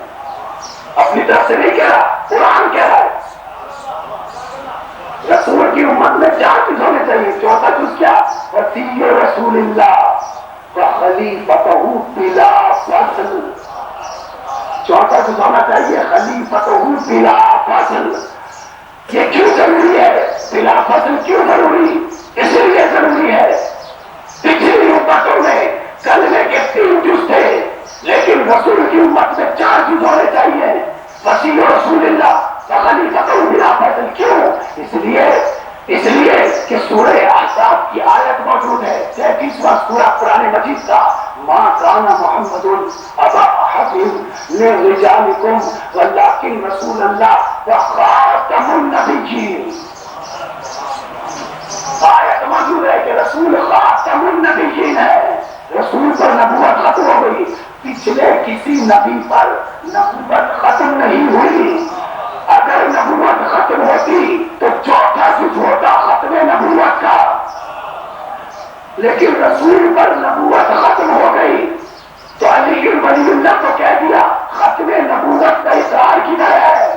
اپنی طرف سے نہیں کہہ رہا، قرآن کہہ رہا ہے، رسول کی امت میں چار چیز ہونے چاہیے۔ چوتھا جز کیا؟ وصی رسول اللہ وخلیفتہ بلا فصل، چوتھا جز ہونا چاہیے خلیفتہ بلا فصل۔ یہ کیوں ضروری ہے؟ بلا فصل کیوں ضروری؟ اس لیے ضروری ہے، پچھلی امتوں میں کلمے کے تین جز تھے، لیکن رسول کی امت میں چار چیز ہونے چاہیے۔ وصی رسول اللہ خلیفتہ بلا فصل، کیوں؟ اس لیے کہ سورہ احزاب کی آیت موجود ہے، 33واں سورہ قرآن مجید کا، ما کان محمد ابا احد من رجالکم ولکن رسول اللہ وخاتم النبیین۔ آیت موجود ہے کہ رسول خاتم النبیین ہے، رسول پر نبوت ختم ہو گئی، پچھلے کسی نبی پر نبوت ختم نہیں ہوئی۔ اگر نبوت ختم ہوتی تو چوتھا جز ہوتا ختم نبوت کا، لیکن رسول پر نبوت ختم ہو گئی تو علی ولی اللہ کو کہہ دیا ختم نبوت کا اقرار کدھر ہے؟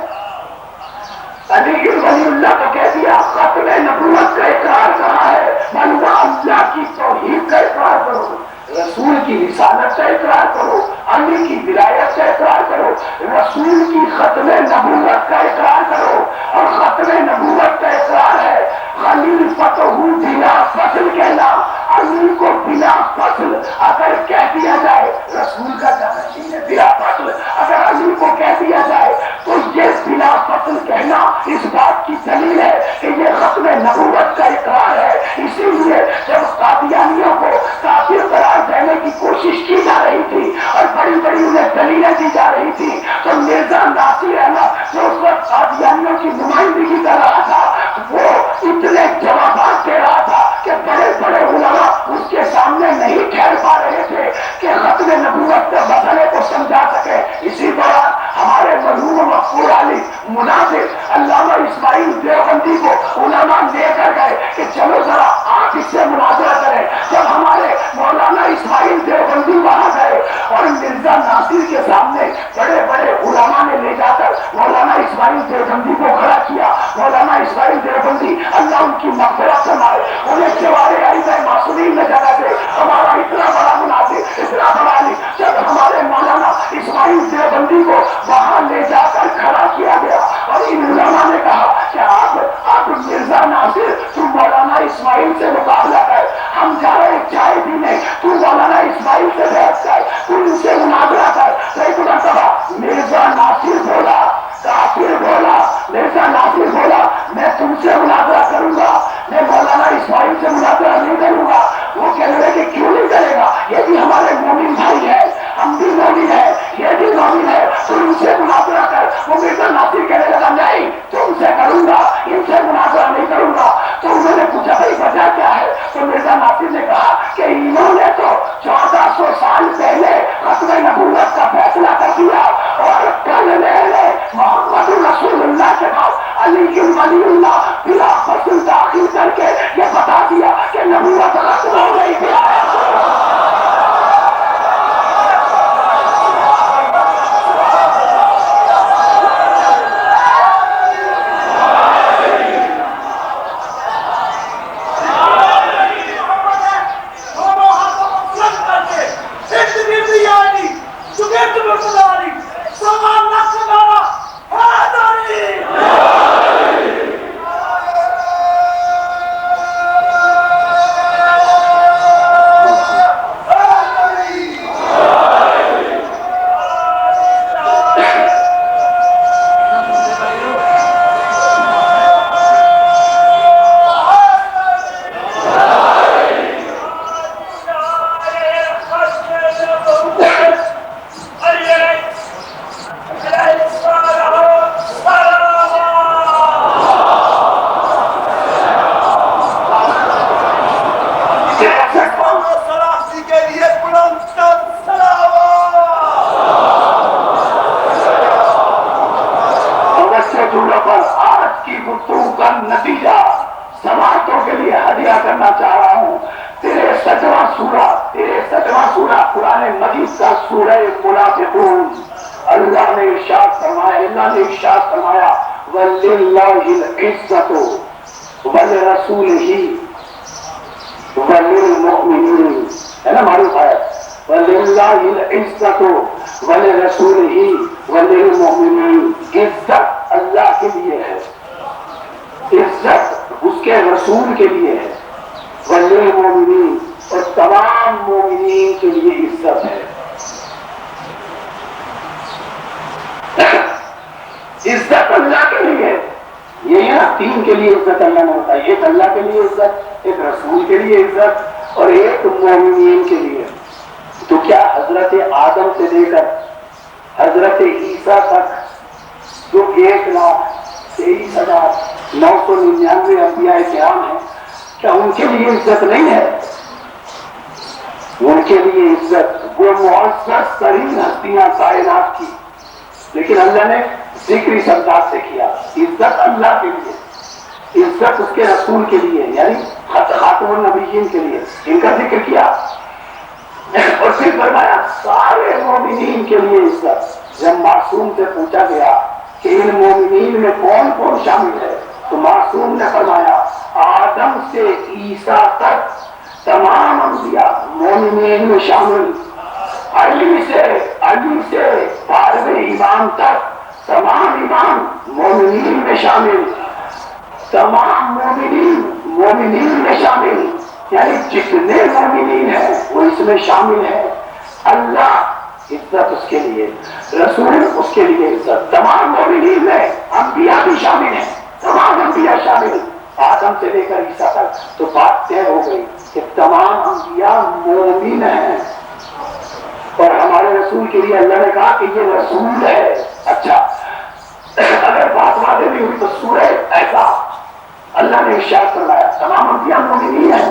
علی ولی اللہ کو کہہ دیا ختم نبوت کا اقرار کہاں ہے؟ بندہ اللہ کی توحید کا اقرار کرو، رسول کی رسالت کا اقرار کرو، علی کی ولایت کا اقرار کرو، رسول کی ختم نبوت کا اقرار کرو، اور ختم نبوت کا اقرار ہے خلیفتہ بلا فصل کہنا۔ علی کو بلا فصل اگر کہہ دیا جائے، رسول کا جانشین ہے بلا فصل، اگر علی کو کہہ دیا جائے تو یہ بلا فصل کہنا اس بات کی دلیل ہے کہ یہ ختم نبوت کا اقرار ہے۔ اسی لیے جب قادیانیوں کو کافر قرار دینے کی کوشش کی جا رہی تھی اور بڑی بڑی انہیں دلیلیں دی جا رہی تھی، تو مرزا ناصر احمد جو اس وقت قادیانیوں کی نمائندگی کر رہا تھا، وہ اتنے جوابات دے رہا تھا کہ بڑے بڑے علماء اس کے سامنے نہیں ٹھہر پا رہے تھے کہ ختم نبوت کے مسئلے کو سمجھا سکے۔ اسی دوران ہمارے مرحوم مغفور علی مناظر علامہ اسماعیل دیوبندی کو علماء لے کر گئے کہ چلو ذرا آپ اس سے مناظرہ کریں۔ جب ہمارے مولانا اسماعیل دیوبندی وہاں گئے اور مرزا ناصر کے سامنے بڑے بڑے علماء نے لے جا کر مولانا اسماعیل دیوبندی کو کھڑا کیا، مولانا اسماعیل دیوبندی اللہ ان کی مغفرت فرمائے انہیں جوارے عیسیٰ معصومین میں جگہ دے، ہمارا اتنا بڑا مناظر، اتنا بڑا علی، جب ہمارے مولانا اسماعیل دیوبندی کو وہاں لے جا کر کھڑا کیا گیا اور ان علماء نے کہا کہ آپ مرزا ناصر تم مولانا اسماعیل سے مقابلہ کر، ہم جا رہے چائے پینے، تو مولانا اسماعیل سے بحث کر، تو ان سے مناظرہ کر۔ ایک مرتبہ مرزا ناصر بولا، کافر بولا، مرزا ناصر بولا میں تم سے مناظرہ کروں گا، میں مولانا اسماعیل سے مناظرہ نہیں کروں گا۔ وہ کہنے لگے کہ کیوں نہیں کرے گا، یہ بھی ہمارے مومن بھائی ہے، فیصلہ کر دیا اور کل میں نے محمد رسول اللہ کے بعد علی ولی اللہ بلا فصل داخل کر کے یہ بتا دیا کہ نبوت ختم ہو گئی تھی. لیکن اللہ نے ذکری انداز سے کیا. عزت اللہ کے لیے، عزت اس کے رسول کے لیے، یعنی خاتم النبیین کے لیے ان کا ذکر کیا اور پھر فرمایا سارے مومنین کے لیے عزت. جب معصوم سے پوچھا گیا کہ ان مومنین میں کون کون شامل ہے تو معصوم نے فرمایا آدم سے عیسیٰ تک تمام انبیاء مومنین میں شامل، علی سے بارہویں امام تک تمام امام مومنین میں شامل، تمام مومنین میں شامل، یعنی جتنے مومنین ہیں وہ اس میں شامل ہیں. اللہ عزت اس کے لیے، رسول اس کے لیے عزت، تمام مومنین میں انبیاء بھی شامل ہیں، تمام انبیاء شامل آدم سے لے کر عیسیٰ تک. تو بات طے ہو گئی کہ تمام انبیاء مومن ہیں اور ہمارے رسول کے لیے اللہ نے کہا کہ یہ رسول ہے. اچھا اگر بات واضح نہیں ہوئی تو سورہ احزاب اللہ نے ارشاد فرمایا تمام انبیاء مومنین ہیں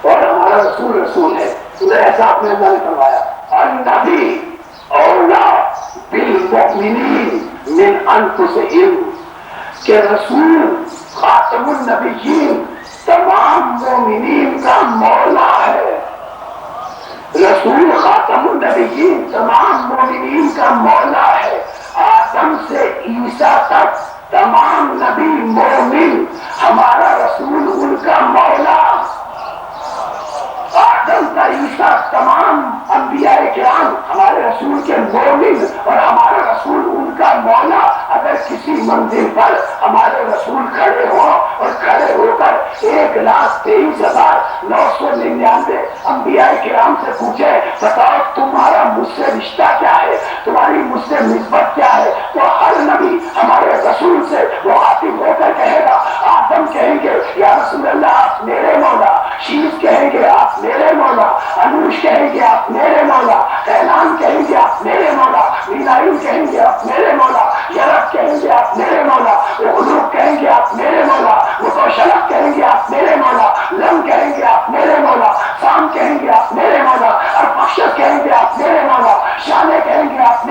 اور ہمارا رسول ہے. سورہ احزاب میں اللہ نے فرمایا النبی اولا بالمؤمنین من انفسہم، کہ رسول خاتم النبیین تمام مومنین کا مولا ہے. رسول خاتم النبیین تمام مومنین کا مولا ہے. آدم سے عیسیٰ تک تمام نبی مومن، ہمارا رسول ان کا مولا. آدم کا عیسیٰ تمام انبیاء کرام ہمارے رسول کے مومن اور ہمارا رسول ان کا مولا. اگر کسی منزل پر ہمارے رسول کھڑے ہوں اور کھڑے ہو کر 1,23,999 انبیاء کرام سے پوچھے بتاؤ تمہارا مجھ سے رشتہ کیا ہے، تمہاری مجھ سے نسبت کیا ہے، تو ہر نبی ہمارے رسول سے مخاطب ہو کر کہے گا. آدم کہیں گے یا رسول اللہ آپ میرے مولا، شیش کہیں گے آپ میرے مولا، انوش کہیں گے آپ میرے مولا، اعلان کہیں گے آپ میرے مولا، میلائل کہیں گے آپ میرے مولا، یرب کہیں گے آپ میرے مولا، غلوب کہیں گے آپ میرے مولا، متوشلق کہیں گے آپ میرے مولا، لم کہیں گے آپ میرے مولا، سام کہیں گے آپ میرے مولا، اور بخشت کہیں گے آپ میرے مولا، شانے کہیں گے آپ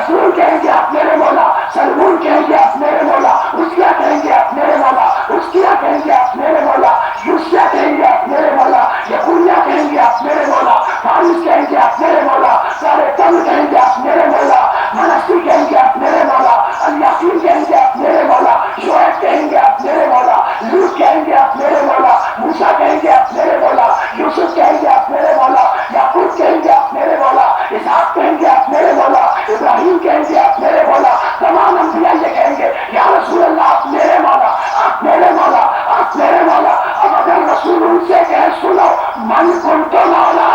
مسرور کہیں گے آپ میرے مولا، سلمون کہیں گے آپ میرے مولا، اسکیا کہیں گے آپ میرے مولا، اسکیا کہیں گے آپ میرے مولا، یوسیا کہیں گے آپ میرے مولا، یقولیہ کہیں گے آپ میرے مولا، فارس کہیں گے آپ میرے مولا، سارے کم کہیں گے آپ میرے مولا، منسی کہیں گے آپ میرے مولا، الیاقین کہیں گے آپ میرے مولا، شعیب کہیں گے آپ میرے مولا، لوط کہیں گے آپ میرے مولا، موسیٰ کہیں گے آپ میرے مولا، یوسف کہیں گے آپ میرے مولا، یعقوب کہیں گے آپ میرے مولا، اسحاق کہیں گے آپ میرے مولا، ابراہیم کہیں گے آپ میرے مولا، تمام انبیاء یہ کہیں گے یا رسول اللہ آپ میرے مولا، آپ میرے مولا، آپ میرے مولا۔ اب اگر رسول ان سے کہے سنو من کنت مولا،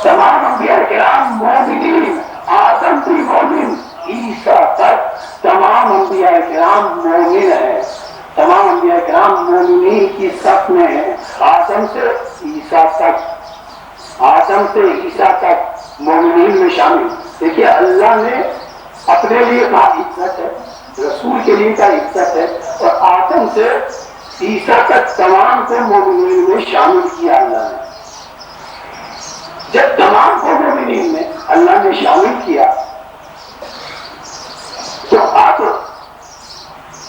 تمام انبیاء کرام مومنین، آدم بھی مومن، عیسیٰ تک تمام انبیاء کرام مومن ہیں، تمام انبیاء کرام مومنین کی صف میں ہیں، آدم سے عیسیٰ تک، آدم سے عیسیٰ تک مومنین میں شامل۔ دیکھیے اللہ نے اپنے لیے کہا عزت ہے، رسول کے لیے کا عزت ہے، اور آدم سے عیسیٰ تک تمام کو مومنین میں شامل کیا اللہ نے۔ جب تمام کو مومنین میں اللہ نے شامل کیا تو اب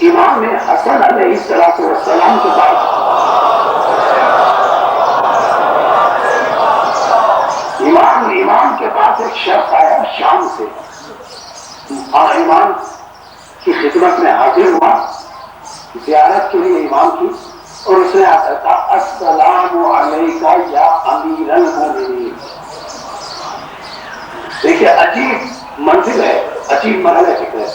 امام حسن علیہ السلام کے پاس امام کے پاس ایک شخص آیا شام سے، اور امام کی خدمت میں حاضر ہوا زیارت کے لیے امام کی، اور اس نے آتا تھا السلام علیکہ یا امیر المومنین۔ دیکھیے عجیب منزل ہے، عجیب مرحلہ فکر ہے۔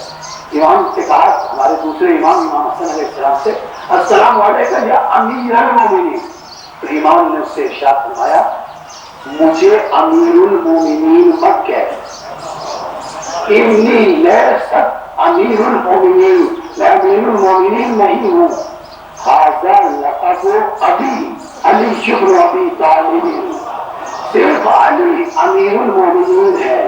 امام سے کہا ہمارے دوسرے امام حسن علیہ السلام سے السلام علیکہ یا امیر المومنین، تو امام نے اس سے ارشاد فرمایا مجھے امیر المومنین مت کہہ، انی لیست امیر المومنین، میں امیر المومنین نہیں ہوں، ھذا لقب ابی علی بن ابی طالب، صرف علی امیر المومنین ہے،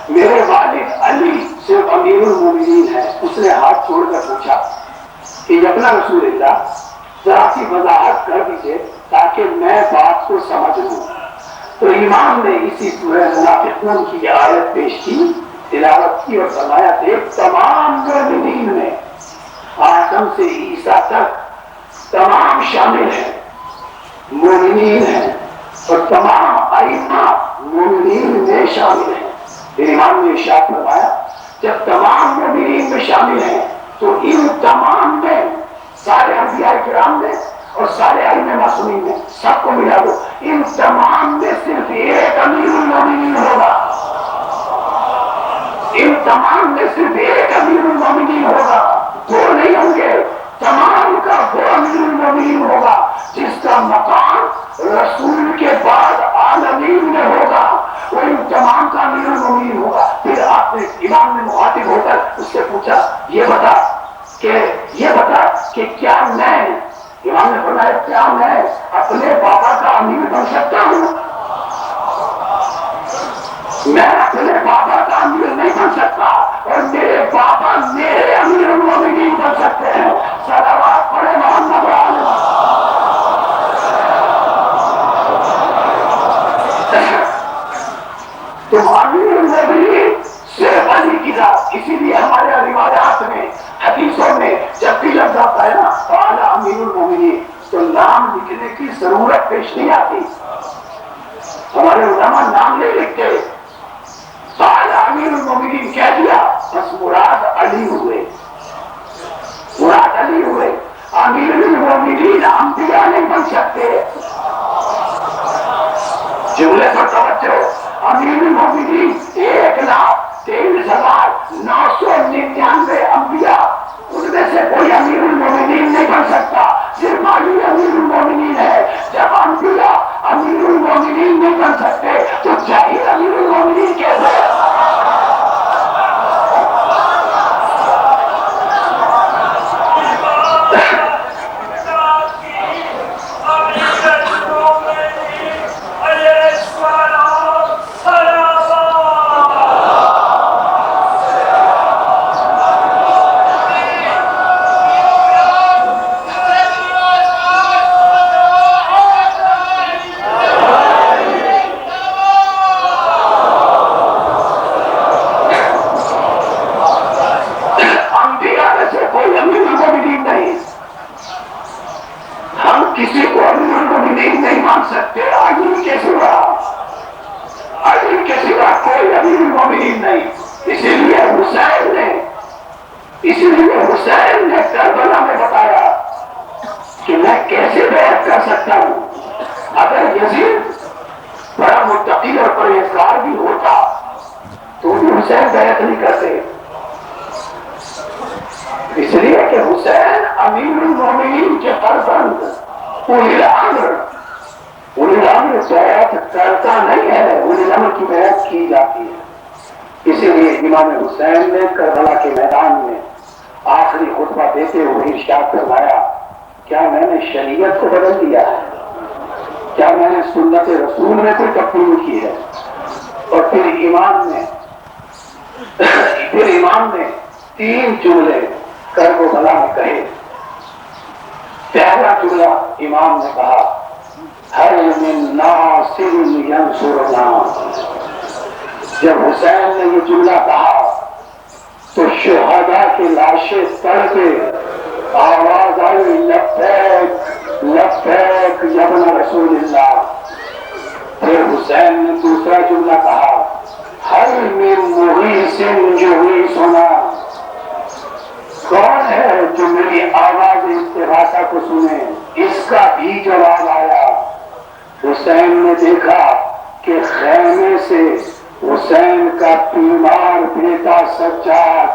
میرے والد علی صرف امیر المومنین ہے۔ اس نے ہاتھ چھوڑ کر پوچھا کہ یبنا رسول اللہ ذرا سی وضاحت کر دیجیے تاکہ میں بات کو سمجھ لوں۔ تو امام نے اسی سورہ منافقون کی یہ آیت پیش کی، تلاوت کی، اور فرمایا دیکھ تمام مومنین میں آدم سے عیسیٰ تک تمام شامل ہیں، مومنین ہیں، اور تمام ائمہ مومنین میں شامل ہیں۔ پھر امام نے ارشاد فرمایا جب تمام مومنین میں شامل ہیں تو ان تمام میں سارے انبیاء کرام میں اور سارے ائمہ معصومین میں سب کو ملا دو، ان تمام میں صرف ایک امیر المومنین ہوگا، ان تمام میں صرف ایک امیر المومنین ہوگا، دو نہیں ہوں گے، تمام کا وہ امیر المومنین ہوگا جس کا مقام رسول کے بعد عالمین میں ہوگا، وہ ان تمام کا امیر المومنین ہوگا۔ پھر آپ نے امام نے مخاطب ہو کر اس سے پوچھا یہ بتا کہ کیا میں، امام نے فرمایا کیا میں اپنے بابا کا امیر بن سکتا ہوں؟ میں اپنے بابا کا امیر نہیں بن سکتا، اور میرے بابا میرے امیر المومنین بن سکتے ہیں۔ صلوات پڑھے محمد علیہ۔ پیش نہیں آتی. ہمارے علماء نام نہیں لکھتے. قال امیر المومنین کہہ دیا بس مراد علی ہوئے. مراد علی ہوئے. امیر المومنین انبیاء نہیں بن سکتے. جملے پر توجہ. امیر المومنین 1,03,999 انبیاء، ان میں سے کوئی امیر المومنین نہیں بن سکتا. صرف علی امیر المومنین ہے. جب انبیاء امیر المومنین نہیں بن سکتے تو جاہل امیر المومنین کیسے؟ کسی کو امیر المومنین نہیں مان سکتے. علی کے سوا کوئی امیر المومنین نہیں. اسی لیے حسین نے کربلا میں بتایا کہ میں کیسے بیعت کر سکتا ہوں. اگر یزید بڑا متقی اور پرہیزگار بھی ہوتا تو بھی حسین بیعت نہیں کرتے. اس لیے کہ حسین امیر المومنین کے فرزند اولی الامر بیعت کرتا نہیں ہے. اولی الامر کی بیعت کی جاتی ہے. اسی لیے امام حسین نے کربلا کے میدان میں آخری خطبہ دیتے ہوئے ارشاد فرمایا کیا میں نے شریعت کو بدل دیا ہے؟ کیا میں نے سنت رسول میں کوئی تبدیلی کی ہے؟ اور پھر امام نے 3 جملے کربلا میں کہے. پہلا جملہ امام نے کہا ہر من ناصر ینصرنا. جب حسین نے یہ جملہ کہا تو شہداء کی لاشیں تڑپے آواز آئی لبیک لبیک یا ابن رسول اللہ. پھر حسین نے دوسرا جملہ کہا ہر من مغیث یغیثنا. کون ہے جو میری آواز استغاثہ کو سنے؟ اس کا بھی جواب آیا. حسین نے دیکھا کہ خیمے سے حسین کا بیمار بیٹا سجاد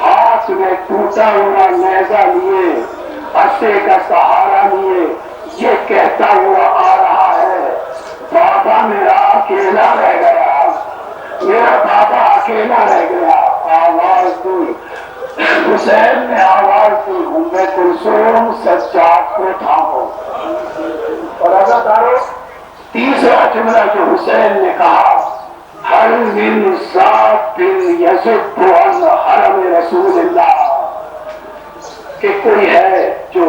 ہاتھ میں ٹوٹا ہوا نیزہ لیے عصے کا سہارا لیے یہ کہتا ہوا آ رہا ہے بابا میرا اکیلا رہ گیا. میرا بابا اکیلا رہ گیا. آواز دی. حسین نے آواز دی ام کلثوم سجاد کو تھامو. اور عزیزانو تیسرا جملہ جو حسین نے کہا ہر من ذات یصد عن حرم رسول اللہ. کہ کوئی ہے جو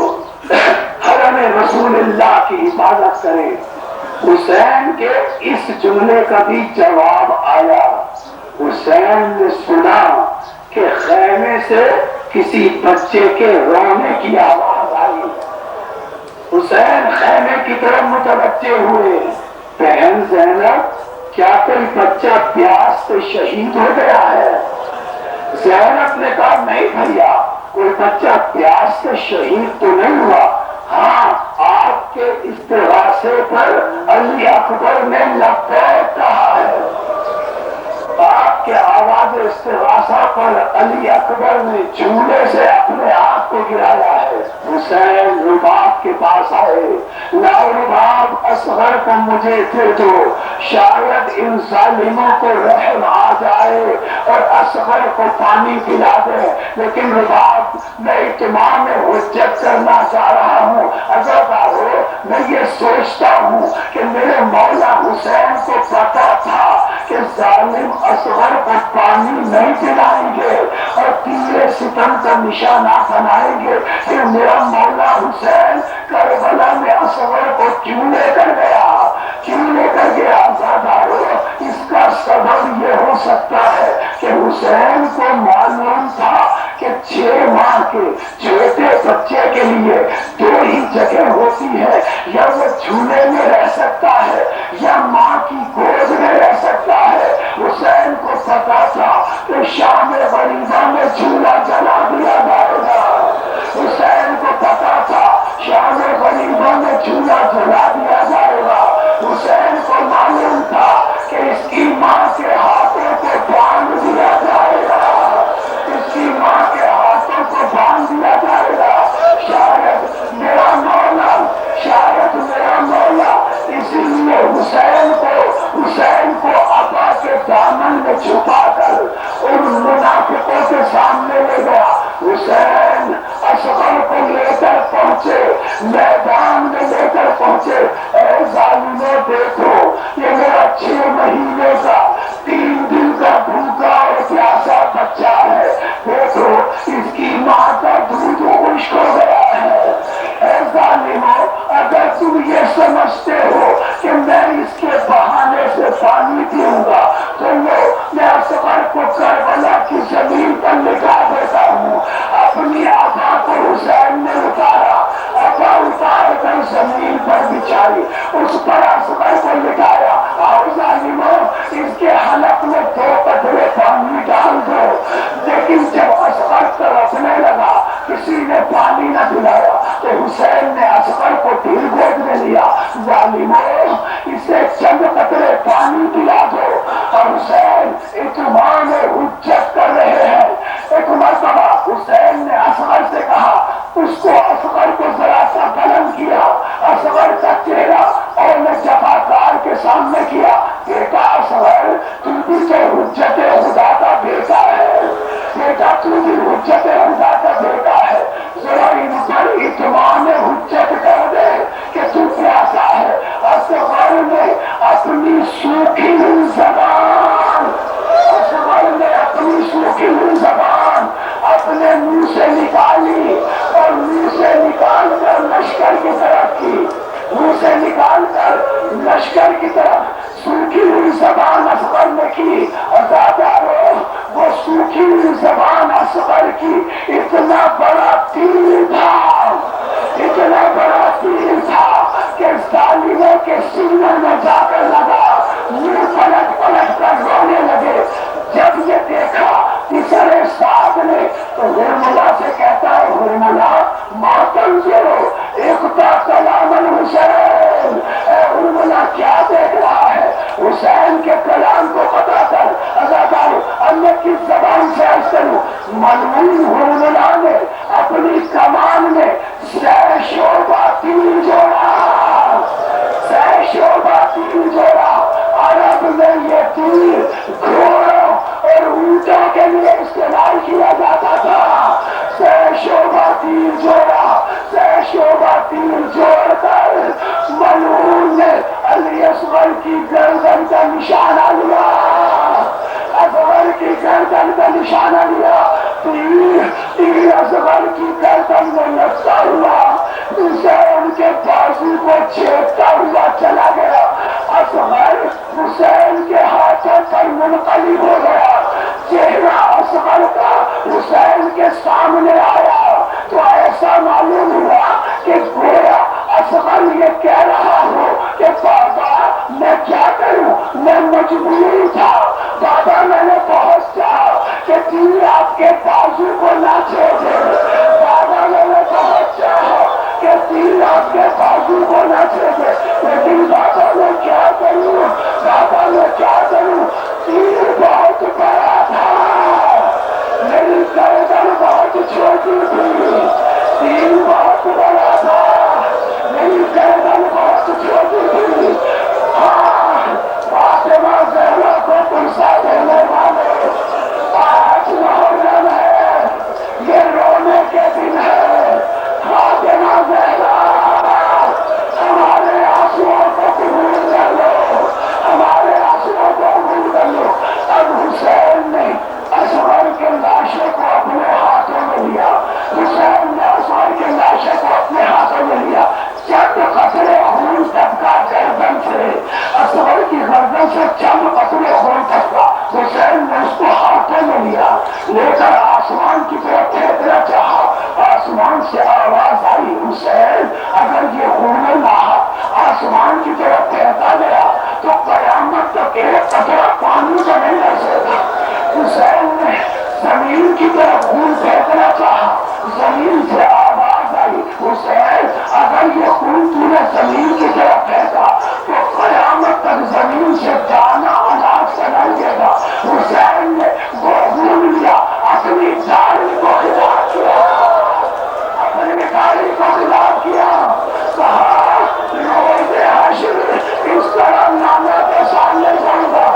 حرم رسول اللہ کی حفاظت کرے. حسین کے اس جملے کا بھی جواب آیا. حسین نے سنا کہ خیمے سے کسی بچے کے رونے کی آواز آئی. حسین خیمے کی طرف متوجہ ہوئے. بہن زینب کیا کوئی بچہ پیاس سے شہید ہو گیا ہے؟ زینب نے کہا نہیں بھیا کوئی بچہ پیاس سے شہید تو نہیں ہوا. ہاں آپ کے استغاثے پر علی اکبر نے لبیک کہا ہے. آپ کے آواز استغاثہ پر علی اکبر نے جھولے سے اپنے آپ کو گرایا ہے. حسین رباب کے پاس آئے. لاؤ رباب اصغر کو مجھے دے دو شاید ان ظالموں کو رحم آ جائے اور اصغر کو پانی پلا دے. لیکن رباب میں اتمام حجت کرنا چاہ رہا ہوں. عزیزانو میں یہ سوچتا ہوں کہ میرے مولا حسین کو پتا تھا کہ ظالم اصغر کو پانی نہیں پلائیں گے اور تیرے ستم کا نشانہ بنائیں گے. پھر میرا مولا حسین کربلا میں اصغر کو کیوں لے کر گیا؟ عزیزانو اس کا سبب یہ ہو سکتا ہے کہ حسین کو معلوم تھا کہ کہ 6 ماہ کے چھوٹے بچے کے لیے 2 ہی جگہ ہوتی ہے، یا وہ جھولے میں رہ سکتا ہے یا ماں کی گود میں رہ سکتا ہے۔ حسین کو پتا تھا کہ شام غریبہ میں جھولا جلا دیا جائے گا، حسین کو پتا تھا شام غریبہ میں جھولا جلا دیا جائے گا، حسین کو معلوم تھا کہ اس کی ماں کے ہاتھوں کو باندھ دیا جائے گا، اس کی ماں کے ہاتھوں کو باندھ دیا جائے گا۔ شاید میرا مولا، شاید میرا مولا اسی لیے حسین کو عطا کے دامن میں چھپا کر ان منافقوں کے سامنے لے گیا۔ حسین اصغر کو لے کر پہنچے، میدان میں لے کر پہنچے۔ اے ظالموں دیکھو، یہ میرا 6 مہینے کا 3 دن کا بھوکا اور پیاسا بچہ ہے، دیکھو اس کی ماں کا دودھ خشک ہو گیا ہے۔ اے ظالموں، اگر تم یہ سمجھتے ہو کہ میں اس کے بہانے سے پانی پیوں گا تو میں اصغر کو کربلا کی زمین پر لٹا دیتا ہوں۔ اپنی آبا کو حسین نے اتارا، آبا اتار کر زمین پر بچھائی، اس پر اصغر کو لٹایا۔ آؤ ظالموں، اس کے حلق میں 2 قطرے پانی ڈال دو۔ لیکن جب اصغر تڑپنے لگا، کسی نے پانی نہ پلایا تو حسین نے اصغر کو دل گود میں لیا۔ ظالموں، اسے چند قطرے پانی پلا دو۔ اور حسین اتمام حجت کر رہے ہیں۔ ایک مرتبہ حسین نے اصغر سے کہا، اس کو اصغر کو ذرا سا بلند کیا، اصغر کا چہرہ اور نے جفاکار کے سامنے کیا، بیٹا اصغر تو بھی تو حجت خدا کا بیٹا ہے، بیٹا تو بھی حجت خدا کا بیٹا ہے، ذرا ان پر اتمام حجت کر دے کہ تو پیاسا ہے۔ اصغر نے اپنی سوکھی ہوئی زبان، اصغر نے اپنی سوکھی ہوئی زبان اپنے منہ سے نکالی اور منہ سے نکال کر لشکر کی طرف کی، منہ سے نکال کر لشکر کی طرف سوکھی ہوئی زبان اصغر نے کی۔ ازادارو، وہ سوکھی ہوئی زبان اصغر کی اتنا بڑا تیر تھا، اتنا بڑا تیر تھا کہ ظالموں کے سینے میں جا کر لگا، منہ پلٹ پلٹ کر رونے لگے۔ جب یہ دیکھا تیسرے ساتھ نے تو ہرملا سے کہتا ہے، ہرملا ماتم کرو اقتا کلام الحسین۔ اے ہرملا کیا دیکھ رہا ہے؟ حسین کے کلام کو پتا کر۔ ازادار اللہ کی زبان سے عرض کروں، ملعون ہرملا نے اپنی کمان میں 6 شعبہ تیر جوڑا، 6 شعبہ تیر جوڑا۔ عرب میں یہ تیر گھوڑوں اور اونٹوں کے لیے استعمال کیا جاتا تھا۔ 6 شعبہ تیر جوڑا، 6 شعبہ تیر جوڑ کر ملعون نے علی اصغر کی گردن کا نشانہ لیا، اصغر کی گردن کا نشانہ لیا۔ تیر اصغر کی گردن میں لگتا ہوا حسین کے بازو کو چھیدتا ہوا چلا گیا۔ اصغر حسین کے ہاتھوں پر منقلب ہو گیا، چہرہ اصغر کا حسین کے سامنے آیا تو ایسا معلوم ہوا کہ گویا اصغر یہ کہہ رہا ہو کہ بابا میں کیا کروں، میں مجبور تھا بابا، میں نے بہت چاہا کہ تیر آپ کے بازو کو نہ چھیدے، بابا میں نے بہت چاہا کہ تیر آپ کے بازو کو نہ چھیدے، لیکن بابا میں کیا کروں، بابا میں کیا کروں، تیر بہت بڑا تھا، میری گردن بہت چھوٹی تھی، تیر بہت بڑا تھا، میری گردن بہت چھوٹی تھی۔ ہاں، فاطمہ زہرا کو پرسا دینے والے، آج محرم ہے، یہ رونے کے دن ہے، فاطمہ زہرا ہمارے آنسوؤں کو قبول کر لو، ایک قطرہ پانی کا نہیں رسے گا۔ حسین نے زمین کی طرف خون پھینکنا چاہا، زمین سے آواز آئی، حسین اگر یہ خون تو نے زمین کی طرف پھینکا تو قیامت تک زمین سے دانا اناج سے نہیں دے گا۔ حسین نے وہ خون لیا، اپنی داڑھی کو خطاب کیا، اپنی داڑھی کو خطاب کیا، کہا روز حشر اس طرح نامے کے سامنے جاؤں گا۔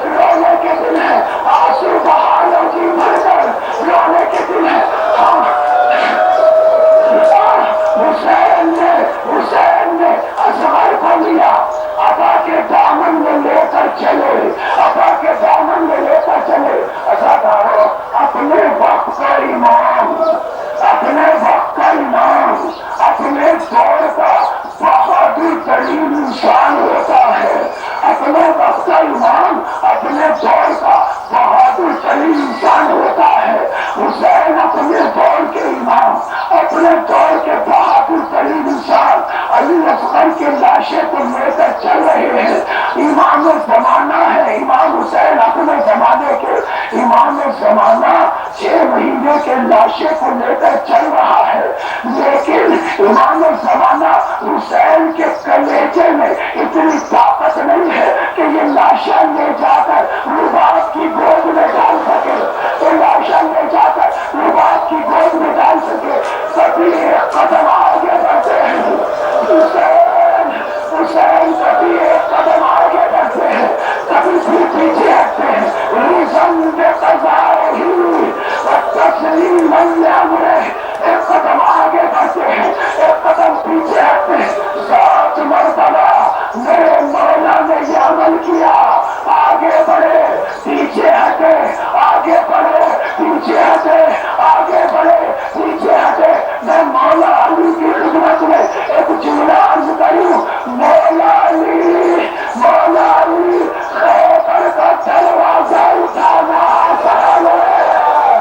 رونے کے دن ہے، آنسو بہانوں کی بھر کر رونے کے دن ہے۔ حسین نے اصغر کو لیا، ابا کے دامن میں لے کر چلے، ابا کے دامن میں لے کر چلے۔ عزادارو، اپنے وقت کا امام، اپنے وقت کا امام، اپنے دور کا بہادر ترین انسان ہوتا ہے۔ اپنے وقت کا امام اپنے دور کا بہادر ترین انسان ہوتا ہے۔ حسین اپنے دور کے امام، اپنے دور کے بہادر ترین انسان علی اصغر کے لاشے کو لے کر چل رہے ہیں۔ امام زمانہ ہے امام حسین، اپنے زمانے کے امام زمانہ 6 مہینے کے لاشے کو لے کر چل رہا ہے، لیکن امام زمانہ حسین کے کلیجے میں اتنی طاقت نہیں ہے کہ یہ لاشاں لے جا کر رباب کی گود میں ڈال سکے، یہ لاشاں لے جا کر رباب کی گود میں ڈال سکے۔ کبھی ایک قدم آگے بڑھتے ہیں حسین کبھی ایک قدم آگے بڑھتے ہیں، کبھی بھی پیچھے ہٹتے ہیں۔ ریزن بے قضائے ہی تسلیم امرے، ایک قدم آگے بڑھتے ہیں، ایک قدم پیچھے ہٹتے ہیں۔ 7 مرتبہ میرے مولا نے یہ عمل کیا، آگے بڑھے پیچھے ہٹے، آگے بڑھے پیچھے ہٹے، آگے بڑھے پیچھے ہٹے۔ میں مولا علی کی خدمت میں ایک جملہ عرض کروں، مولا علی، مولا علی، خیبر کا دروازہ اٹھانا آسان ہے،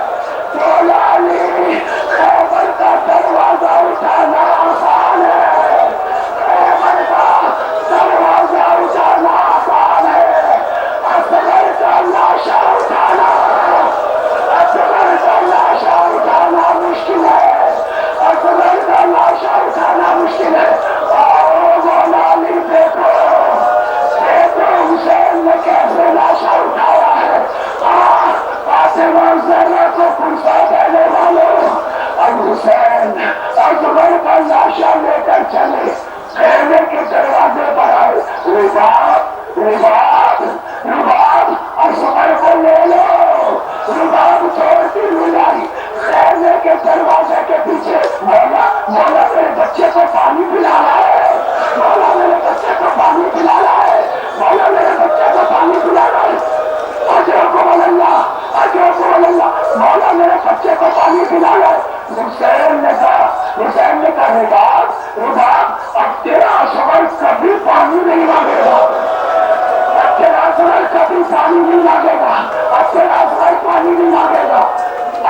مولا علی، خیبر کا دروازہ اٹھانا آسان ہے، خیبر کا دروازہ اٹھانا آسان ہے، اصغر کا لاشا اٹھانا، اصغر کا لاشا اٹھانا مشکل ہے، اصغر کا لاشا اٹھانا مشکل ہے۔ آؤ مولا علی دیکھو، دیکھو حسین نے کیسے لاشا اٹھایا ہے۔ فاطمہ زہرا کو پرسا دینے والوں، اب حسین اصغر کا لاشا لے کر چلے، خیمے کے دروازے پر آئے، رباب رباب رباب اصغر کو لے لو، رباب چھوڑتی ہوئی آئی خیمے کے دروازے کے پیچھے۔ مولا مولا میرے بچے کو پانی پلانا ہے، مولا میرے بچے کو پانی پلانا ہے، مولا میرے بچے کو پانی پلانا ہے، اجرکم اللہ، اجرکم اللہ، مولا میرے بچے کو پانی پلانا ہے۔ حسین نے کہا رباب رباب، اب تیرا اصغر کبھی پانی نہیں مانگے گا، اب تیرا اصغر کبھی پانی نہیں مانگے گا، اب تیرا اصغر پانی نہیں مانگے گا۔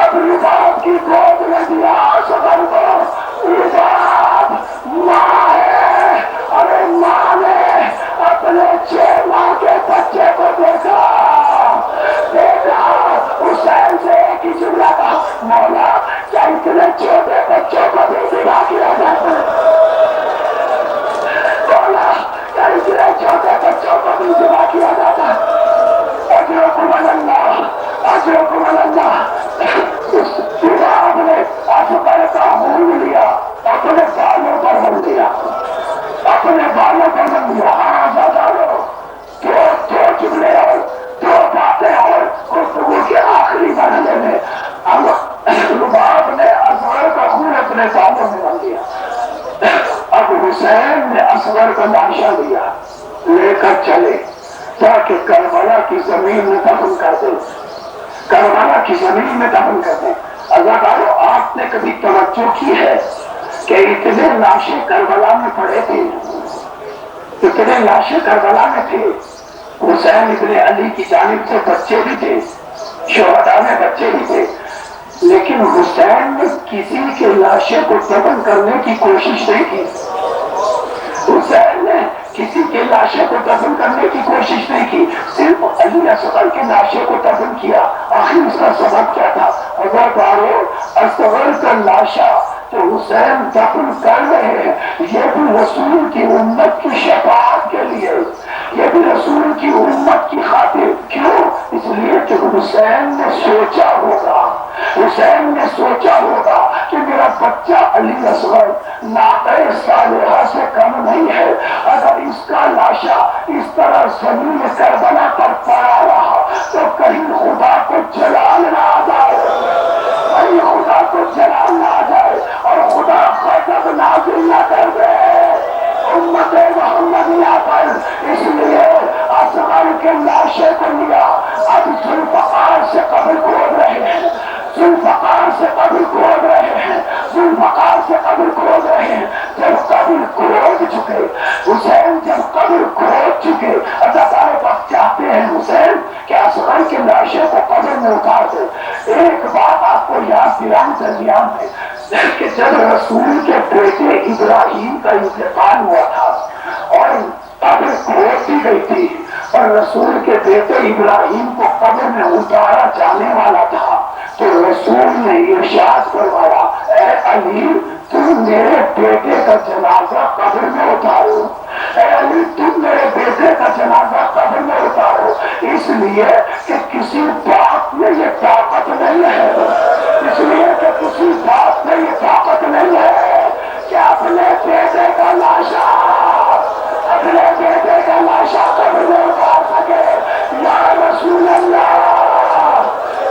اب رباب کی گود میں دیا اصغر کو، رباب ماں ہے، ارے ماں نے اپنے 6 ماہ کے بچے کو دیکھا، حسین سے ایک ہی جملہ کہا، مولا کیا اتنے چھوٹے بچوں کو بھی ذبح کیا جاتا ہے؟ مولا کیا اتنے چھوٹے بچوں کو بھی ذبح کیا جاتا ہے؟ اجرکم اللہ، اجرکم اللہ۔ اس رباب نے اصغر کا خون لیا، اپنے بالوں پر بن دیا، اپنے بالوں پر بن دیا۔ دو جملے اور 2 باتیں اور گفتگو کے آخری مرحلے میں رباب نے اصغر کا خون اپنے بالوں میں بن دیا۔ اب حسین نے اصغر کا لاشا لیا، لے کر چلے تاکہ کربلا کی زمین میں دفن کر دیں، کربلا کی زمین میں دفن کر دیں۔ عزادارو، آپ نے کبھی توجہ کی ہے کہ اتنے لاشیں کربلا میں پڑے تھے، اتنے لاشیں کربلا میں تھے؟ حسین ابن علی کی جانب سے بچے بھی تھے، شہداء میں بچے بھی تھے، لیکن حسین نے کسی کے لاشے کو دفن کرنے کی کوشش نہیں کی۔ حسین نے کسی کے لاشے کو دفن کرنے کی کوشش نہیں کی، صرف علی اصغر کے لاشے کو دفن کیا۔ آخر اس کا سبب کیا تھا؟ عزیزارو، اصغر کا لاشا جو حسین دفن کر رہے ہیں یہ بھی رسول کی امت کی شفاعت کے لیے، یہ بھی رسول کی امت کی خاطر۔ کیوں؟ اس لیے کہ حسین نے سوچا ہوگا، حسین نے سوچا ہوگا کہ میرا بچہ علی اصغر ناقہ صالحہ سے کم نہیں ہے، اگر اس کا لاشا اس طرح زمین کربلا پر پڑا رہا تو کہیں خدا کو جلال نہ آ جائے، کہیں خدا کو جلال نہ آ جائے اور خدا غضب نازل نہ کر دے امت محمدیہ پر۔ اس لیے اصغر کے لاشے کو لیا، اب ذوالفقار سے قبر کھود رہے ہیں، ذوالفقار سے قبر کھود رہے ہیں، ذوالفقار سے قبر کھود رہے ہیں۔ جب قبر کھود چکے حسین، جب قبر کھود چکے، اللہ تعالیٰ بس چاہتے ہیں حسین کہ اصغر کے لاشے کو قبر میں اتار دے۔ ایک بات آپ کو یاد دلانے درمیان میں کہ جب رسول کے بیٹے ابراہیم کا انتقال ہوا تھا اور قبر کھود دی گئی تھی اور رسول کے بیٹے ابراہیم کو قبر میں اتارا جانے والا تھا تو رسول نے ارشاد فرمایا، اے علی تم میرے بیٹے کا جنازہ قبر میں اتارو، اے علی تم میرے بیٹے کا جنازہ قبر میں اتارو، اس لیے کہ کسی باپ میں یہ طاقت نہیں ہے، اس لیے کہ کسی باپ میں یہ طاقت نہیں ہے کہ اپنے بیٹے کا لاشا، اپنے بیٹے کا لاشا قبر میں اتار سکے۔ یا رسول اللہ،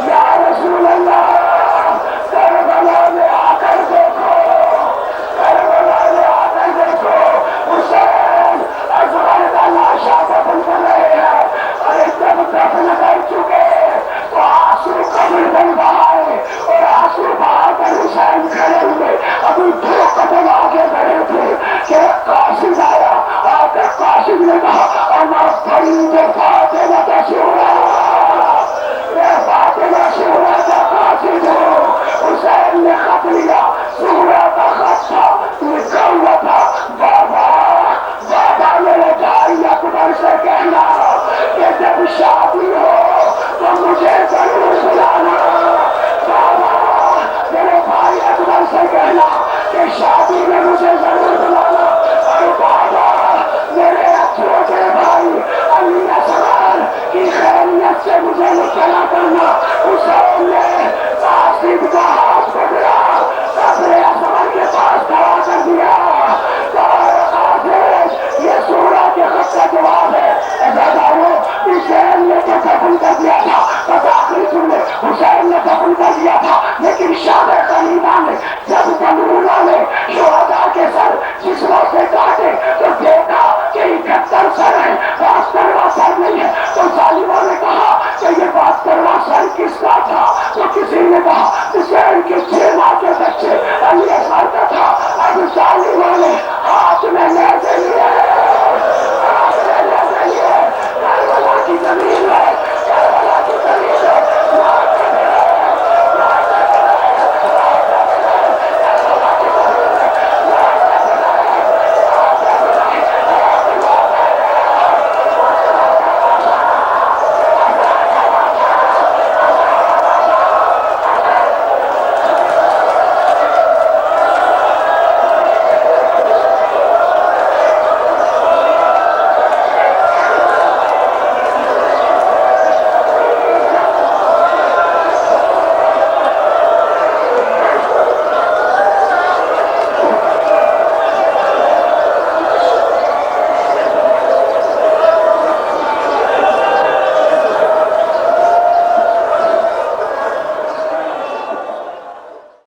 یا رسول اللہ، کربلا میں آ کر دیکھو، کربلا میں آ کر دیکھو، حسین اصغر کا لاشا دفن کر رہے ہیں، اور جب دفن کر چکے تو آنسو قبر میں بہائے اور آنسو بہا کر حسین کھڑے ہوئے، ابھی 2 قدم آگے بڑھے تھے کہ قاسم آیا، آ کر قاسم نے کہا اما بڑی فاطمہ تشورا، میں فاطمہ شورا کا قاصد ہوں۔ حسین نے خط لیا، شورا کا خط تھا، لکھا ہوا تھا، بابا بابا میرے بھائی اکبر سے کہنا کہ جب شادی ہو تو مجھے ضرور بلانا، بابا میرے بھائی اکبر سے کہنا کہ شادی میں مجھے ضرور بلانا، اور بابا میرے چھوٹے بھائی علی اصغر کی خیریت سے مجھے اطلاع